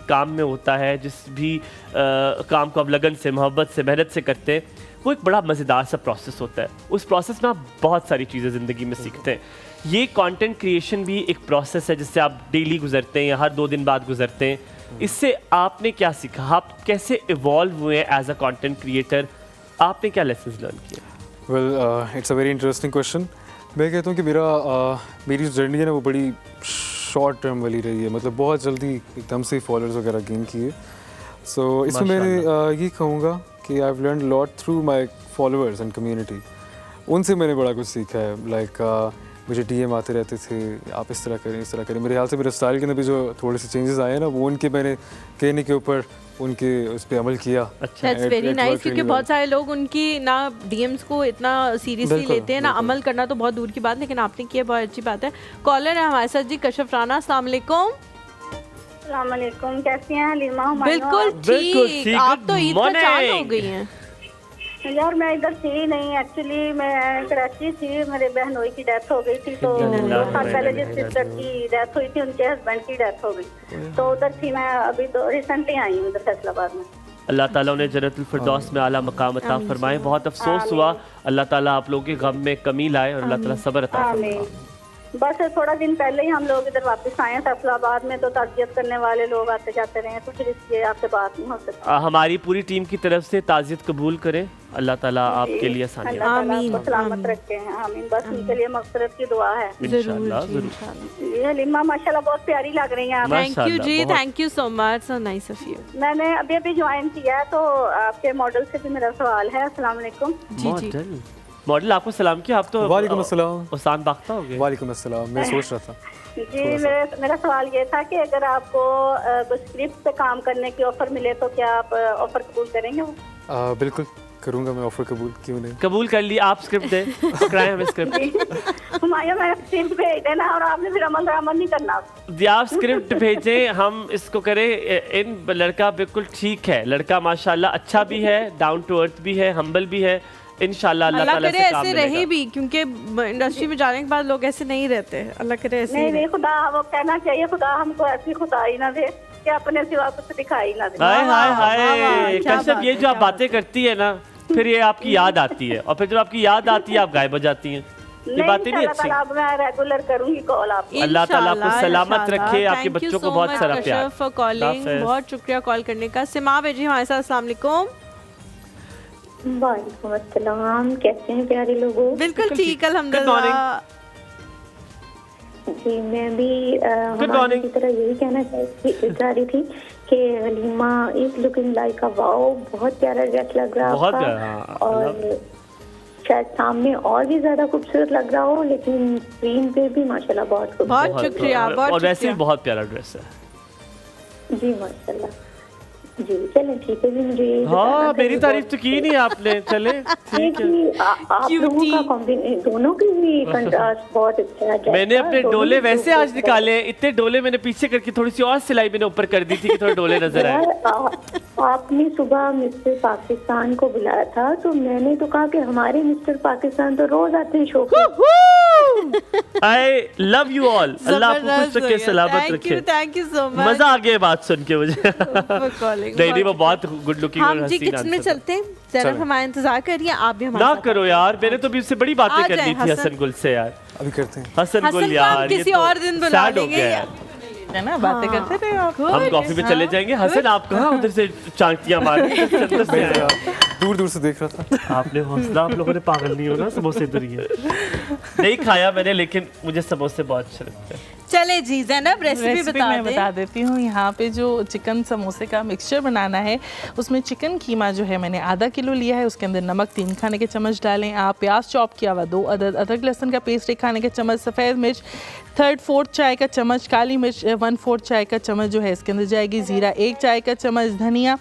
काम में होता है, जिस भी काम को आप लगन से, मोहब्बत से, मेहनत से करते हैं, वो एक बड़ा मज़ेदार सा प्रोसेस होता है। उस प्रोसेस में आप बहुत सारी चीज़ें ज़िंदगी में सीखते हैं। ये कंटेंट क्रिएशन भी एक प्रोसेस है जिससे आप डेली गुजरते हैं या हर 2 दिन बाद गुजरते हैं। इससे आपने क्या सीखा, आप कैसे इवॉल्व हुए हैं एज अ कंटेंट क्रिएटर, आपने क्या लेसन्स लर्न किए? Well it's a very interesting question. मैं कहता हूँ कि मेरी जो जर्नी है ना वो बड़ी शॉर्ट टर्म वाली रही है, मतलब बहुत जल्दी एकदम से फॉलोअर्स वगैरह गेन किए। सो इसमें मैंने ये कहूँगा कि I have learn lot through my followers and community. उनसे मैंने बड़ा कुछ सीखा है। लाइक मुझे DM आते रहते थे, आप इस तरह करें, इस तरह करें। मेरे ख्याल से मेरे स्टाइल के अंदर भी जो थोड़े से चेंजेस आए हैं ना, वो उनके मैंने कहने के ऊपर उनके उस पर अमल किया। अच्छा। दैट्स वेरी नाइस, क्योंकि बहुत सारे लोग उनकी ना DMs को इतना सीरियसली बिल्कुल, लेते हैं ना, बिल्कुल। अमल करना तो बहुत दूर की बात, लेकिन आपने किया, बहुत अच्छी बात है। कॉलर है हमारे साथ जी, कशफ राना, अस्सलाम वालेकुम। अस्सलाम वालेकुम, कैसी हैं हलीमा? हुमायूं? बिल्कुल बिल्कुल ठीक, ठीक, आप तो good ईद का चांद हो morning। गई हैं। यार मैं इधर थी नहीं, एक्चुअली मैं कराची थी, मेरे बहनोई की डेथ हो गई थी, तो 2 साल पहले जिस सिस्टर की डेथ हुई थी उनके हस्बैंड की डेथ हो गई, तो उधर थी मैं। अभी तो रिसेंटली आई हूँ उधर फैसलाबाद में। अल्लाह ताला उन्हें जन्नतुल फिरदौस में आला मकाम अता फरमाए। बहुत अफसोस हुआ, अल्लाह ताला आप लोगों के गम में कमी लाए और अल्लाह ताला सब्र अता फरमाए। आमीन। बस थोड़ा दिन पहले ही हम लोग इधर वापस आए हैं फैसलाबाद में, तो ताज़ियत करने वाले लोग आते जाते रहे, तो फिर इसलिए आपसे बात नहीं हो सकती। हमारी पूरी टीम की तरफ से ताज़ियत कबूल करें, अल्लाह ताला आपके लिए आसानी अल्लाह ताला आमीन, आपको सलामत रखे हैं, आमीन। बस उनके लिए मगफिरत की दुआ है। इंशाअल्लाह जी, जरूर। इंशाल्लाह। ये हलीमा माशाल्लाह बहुत प्यारी लग रही हैं आप। थैंक यू माशाल्लाह, जी, बहुत। Thank you so much, so nice of you. मैंने अभी ज्वाइन किया है, तो आपके मॉडल से भी मेरा सवाल है। अस्सलाम वालेकुम। जी। मॉडल आपको सलाम किया, आप तो वालेकुम अस्सलाम। उसान बाख्ता हो गए। वालेकुम अस्सलाम। मैं सोच रहा था जी, मेरा सवाल ये था कि अगर आपको कुछ स्क्रिप्ट पे काम करने की ऑफर मिले तो क्या आप ऑफर कबूल करेंगे? वो बिल्कुल करूँगा मैं ऑफर, कबूल क्यों नहीं। कबूल कर ली, आप स्क्रिप्ट दें, पकड़ाएं हमें स्क्रिप्ट। हुमायूं मैं स्क्रिप्ट भेज देना और आपने फिर अमल नहीं करना। आप स्क्रिप्ट भेजें, हम इसको करें। इन लड़का बिल्कुल ठीक है, लड़का माशाल्लाह अच्छा भी है, डाउन टू अर्थ भी है, हम्बल भी है। इंशाल्लाह अल्लाह अल्लाह ताला करे से काम ऐसे रहे मिलेगा। भी, क्योंकि इंडस्ट्री में जाने के बाद लोग ऐसे नहीं रहते। अल्लाह करे ऐसे ही नहीं रहे। नहीं, खुदा वो कहना चाहिए, खुदा हमको ऐसी खुदाई ना दे कि अपने सिवा कुछ दिखाई ना दे। हाय हाय वाह, वाह, हाय, क्या कश्यप बात ये है, जो आप क्या बातें करती है ना, फिर ये आपकी याद आती है, और फिर जब आपकी याद आती है आप गायब हो जाती हैं। ये बातें नहीं अच्छी। अब मैं रेगुलर करूंगी कॉल आपको। अल्लाह ताला आपको इंशाल्लाह, सलामत इंशाल्लाह। रखे, आपके Thank you बच्चों को so बहुत much, सारा प्यार। Kashyap, for calling। हाफिज़। बहुत शुक्रिया कॉल करने का। सिमा बेजी हमारे साथ, अस्सलाम वालेकुम। वालेकुम अस्सलाम, कैसे हैं प्यारे लोगों? बिल्कुल ठीक, morning। अल्हम्दुलिल्लाह। जी मैं भी morning। हमारी की तरह यही कहना चाह रही थी कि Halima is looking like a wow, बहुत प्यारा ड्रेस लग रहा है बहुत आपका। प्यारा, हाँ, और शायद सामने और भी ज्यादा खूबसूरत लग रहा हो, लेकिन स्क्रीन पे भी माशाल्लाह बहुत खूबसूरत। बहुत शुक्रिया, बहुत और वैसे भी शुक्रिया। बहुत प्यारा ड्रेस है। जी माशाल्लाह। जी चलें ठीक है जी, मुझे ये हाँ बताना मेरी चाहिए तारीफ तो की नहीं आपने, चले ठीक है। आप लोगों का कॉम्बिनेशन, दोनों की भी कंट्रास्ट बहुत अच्छा है। मैंने अपने डोले वैसे आज निकाले हैं, इतने डोले मैंने पीछे करके थोड़ी सी और सिलाई मैंने ऊपर कर दी थी कि थोड़े डोले नजर आए। यार आपने सुबह मिस्टर पाकिस्तान को बुलाया था, तो मैंने तो कहा कि हमारे मिस्टर पाकिस्तान तो रोज आते हैं शो पे। आई लव यू ऑल, अल्लाह आपको खुश रखे, सलामत रखे। थैंक यू सो मच मजा आ गया बात सुन के मुझे। नहीं वो बहुत गुड लुकिंग और हम जी हसीन किचन में आंसर था। चलते हैं। जैनब हमारा इंतजार कर रही है, आप भी हमारे ना साथ करो यार, मैंने तो भी उससे बड़ी बातें आ करनी जाए, थी हसन। हसन गुल से यार। अभी करते हैं। हसन हसन गुल को यार, हम ये किसी तो और दिन बुला sad हो लेंगे गया या- यार। है ना, बातें करते थे आप। हम कॉफी पे चले जाएंगे। हसन आप कहाँ उधर से चांटियां मार अंदर से आए हो? दूर दूर से देख रहा था। आपने हौसला, आप लोगों ने पागल नहीं होना, समोसे इधर ही है। नहीं खाया मैंने, लेकिन मुझे समोसे बहुत अच्छे लगते हैं। चले जी जैनब, रेसिपी रेसिपी बता मैं दें। बता देती हूँ। यहाँ पे जो चिकन समोसे का मिक्सचर बनाना है, उसमें चिकन कीमा जो है मैंने आधा किलो लिया है। उसके अंदर नमक 3 खाने के चम्मच डालें आप, प्याज चॉप किया हुआ 2 अदद, अदरक लहसुन का पेस्ट 1 खाने के चम्मच, सफ़ेद मिर्च 1/3 चाय का चम्मच, काली मिर्च 1/4 चाय का चम्मच जो है इसके अंदर जाएगी, ज़ीरा 1 चाय का चम्मच, धनिया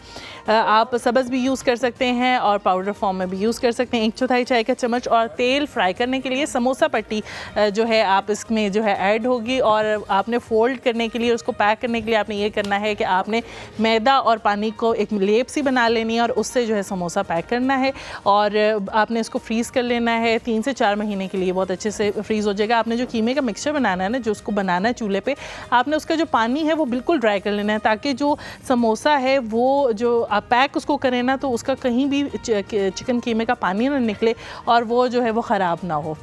आप सब्ज़ भी यूज़ कर सकते हैं और पाउडर फॉर्म में भी यूज़ कर सकते हैं 1/4 चाय का चम्मच। और तेल फ्राई करने के लिए समोसा पट्टी जो है आप इसमें जो है ऐड होगी। और आपने फोल्ड करने के लिए, उसको पैक करने के लिए आपने ये करना है कि आपने मैदा और पानी को एक लेप सी बना लेनी है और उससे जो है समोसा पैक करना है। और आपने इसको फ्रीज़ कर लेना है 3 से 4 महीने के लिए, बहुत अच्छे से फ्रीज़ हो जाएगा। आपने जो कीमे का मिक्सचर बनाना है ना, जो उसको बनाना है चूल्हे पे, आपने उसका जो पानी है वो बिल्कुल ड्राई कर लेना है, ताकि जो समोसा है वो जो आप पैक उसको करें ना, तो उसका कहीं भी चिकन कीमे का पानी ना निकले और वो जो है वो ख़राब ना हो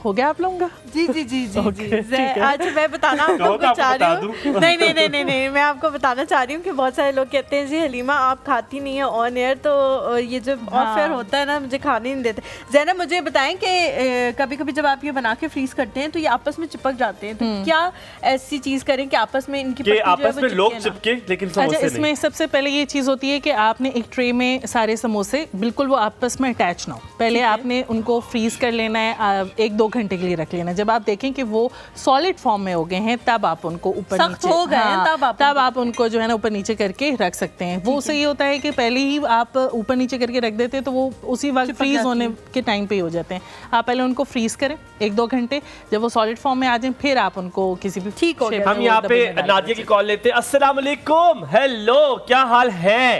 गया आप लोगों का? जी जी जी जी Okay, जी। ठीक है। अच्छा मैं बताना आपको चाह रही हूँ। नहीं नहीं नहीं नहीं नहीं, मैं आपको बताना चाह रही हूँ कि बहुत सारे लोग कहते हैं जी हलीमा आप खाती नहीं है ऑन एयर, तो ये जो ऑफर होता है ना, मुझे खाने नहीं देते। जैनब मुझे बताएं कि कभी कभी जब आप ये बना के फ्रीज करते हैं तो ये आपस में चिपक जाते हैं, तो क्या ऐसी चीज करें कि आपस में इनकी कि पट्टी जो है आपस वो में लोग चिपके ना? चिपके लेकिन अच्छा, समोसे इसमें नहीं। सबसे पहले ये चीज़ होती है कि आपने एक ट्रे में सारे समोसे बिल्कुल वो आपस में अटैच ना हो, पहले आपने उनको फ्रीज़ कर लेना है 1-2 घंटे के लिए रख लेना। जब आप देखें कि वो सॉलिड फॉर्म में हो गए हैं तब आप उनको ऊपर सख्त नीचे हो गए हैं, तब आप उनको जो है ना ऊपर नीचे करके रख सकते हैं। वो उससे ये होता है कि पहले ही आप ऊपर नीचे करके रख देते हैं तो वो उसी वक्त फ्रीज होने के टाइम पे ही हो जाते हैं। आप पहले उनको फ्रीज करें 1-2 घंटे, जब वो सॉलिड फॉर्म में आ जाए फिर आप उनको किसी भी ठीक हो shape गया। में हम यहाँ वो पे डब्बे में डाल नादिया की कॉल लेते हैं। अस्सलाम वालेकुम, हेलो, क्या हाल है?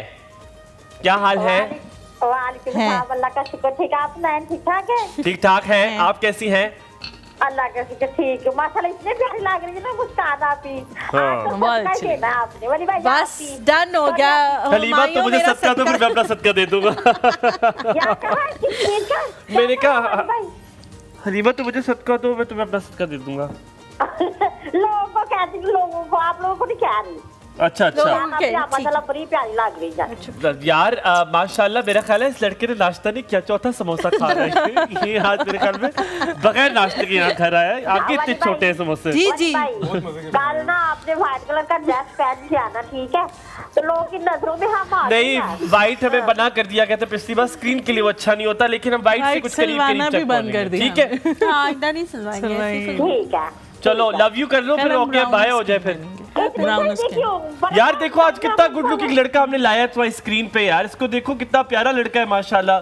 क्या हाल है? वालेकुम सलाम, अल्लाह का शुक्र। ठीक है, आप सुनाएं, ठीक ठाक है? ठीक ठाक है, आप कैसी हैं? अल्लाह का शुक्र ठीक है माशाल्लाह। इतने प्यारी लग रही है ना मुस्कान आपकी। बहुत अच्छी देना आपने वली भाई, बस डन हो गया। हलीमा, तो मुझे मेरा सदका दो, फिर मैं अपना सदका दे दूंगा। क्या कहा है? किस चीज़ का? मैंने कहा भाई हलीमा, तो मुझे सदका दो, मैं तुम्हें अपना सदका दे दूंगा। लोगों को कहती हूँ, लोगों को, आप लोगों को नहीं कह रही। अच्छा अच्छा Okay, माशाल्लाह बड़ी प्यारी लग रही है। यार, माशाल्लाह, मेरा ख्याल है इस लड़के ने नाश्ता नहीं किया, चौथा समोसा खा रहा है। ये आज मेरे ख्याल में बगैर नाश्ते के यहाँ घर आया है। आगे इतने छोटे हैं समोसे। जी जी, कल ना आपने व्हाइट कलर का ड्रेस पहन के आना, ठीक है? तो लोगों की नजरों में हम आ गए नहीं, हैं। व्हाइट हमें बना कर दिया गया था पिछली बार, स्क्रीन के लिए वो अच्छा नहीं होता, लेकिन हम व्हाइट से White कुछ करीब सिलवाना करीब भी बंद कर दिया। ठीक है, हाँ इधर नहीं सिलवाएंगे ऐसे तो- ठीक है, चलो लव यू कर लो, फिर ओके बाय हो जाए फिर। ब्राउन यार देखो आज कितना गुड लुकिंग लड़का हमने लाया है तुम्हारी स्क्रीन पे। यार इसको देखो, कितना प्यारा लड़का है माशाल्लाह,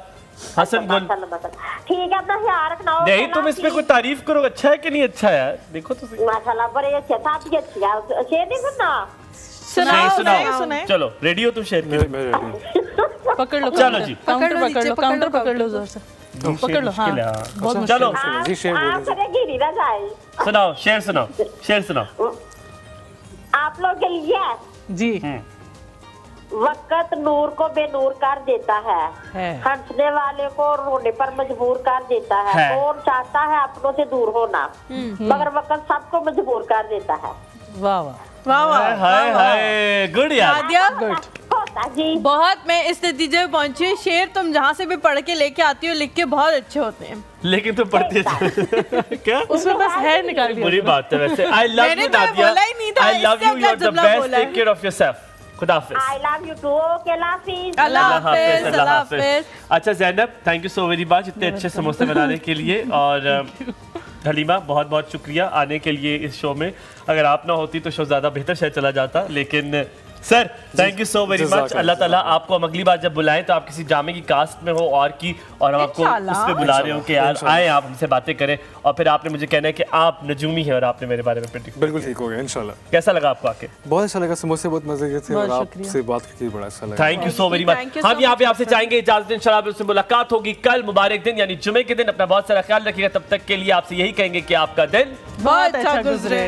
हसन गुल। ठीक है, अपना ख्याल रखना। नहीं, तुम इस पे कोई तारीफ करो, अच्छा है कि नहीं अच्छा है? यार देखो तो सही। माशाल्लाह बड़े अच्छे था, आप भी अच्छी है। शेर नहीं सुनना? नहीं, सुनाओ। सुनाओ। चलो रेडी हो तुम शेयर मैं ready पकड़ लो, चलो जी। काउंटर नीचे, पकड़ लो, पकड़ काउंटर लो, पकड़ लो जोर से, पकड़ लो। हाँ, बहुत मुश्किल चलो है। जी, शेर बोलो। आप सरे गिरी ना जाए। सुनाओ, शेयर सुनाओ, शेयर सुनाओ। आप लोग के लिए जी वक्त नूर को बेनूर कर देता है, है। हंसने वाले को रोने पर मजबूर कर देता है। है। कौन चाहता है अपनों से दूर होना, मगर वक्त सबको मजबूर कर देता है। वाह वाह, वाह वाह हाय हाय, गुड यार। नादिया, होता जी। बहुत मैं इस नतीजे में पहुंची हूँ, शेर तुम जहाँ से भी पढ़ के लेके आती हो लिख के बहुत अच्छे होते हैं। लेकिन तुम पढ़ती है क्या? उसमें बस हेयर निकाल दिया। बुरी बात है वैसे। आई लव मैंने यू तो नादिया, बोला ही नहीं था, आई लव इससे यू, अगला यू आर द जुमला बेस्ट, बोला है। Take care of yourself. खुदा हाफिज। I love you too. Okay, लाफिज। अल्लाह हाफिज, अल्लाह हाफिज। अच्छा Zainab, thank you so very much इतने अच्छे समोसे बनाने के लिए। और हलीमा, बहुत बहुत शुक्रिया आने के लिए इस शो में। अगर आप ना होती तो शो ज़्यादा बेहतर शायद चला जाता, लेकिन sir thank you so very much. जज़ाकल्लाह। अल्लाह ताला आपको हम अगली बार जब बुलाएं तो आप किसी जामे की कास्ट में हो और की, और हम आपको इंशाल्लाह। उस पे बुला रहे हो कि यार आए आप हमसे बातें करें, और फिर आपने मुझे कहना है कि आप नजूमी है और आपने मेरे बारे में predict। बिल्कुल ठीक हो गया इंशाल्लाह। कैसा लगा आपको आके? बहुत अच्छा लगा, समोसे बहुत मजे के थे और बहुत शुक्रिया। आपसे बात करके बड़ा अच्छा लगा। Thank you so very much. Thank you so हम यहाँ पे much, आपसे चाहेंगे इजाजत, इंशाल्लाह आपसे मुलाकात होगी कल मुबारक दिन यानी जुमे के दिन। अपना बहुत सारा ख्याल रखिएगा, तब तक के लिए आपसे यही कहेंगे कि आपका दिन बहुत अच्छा गुजरे।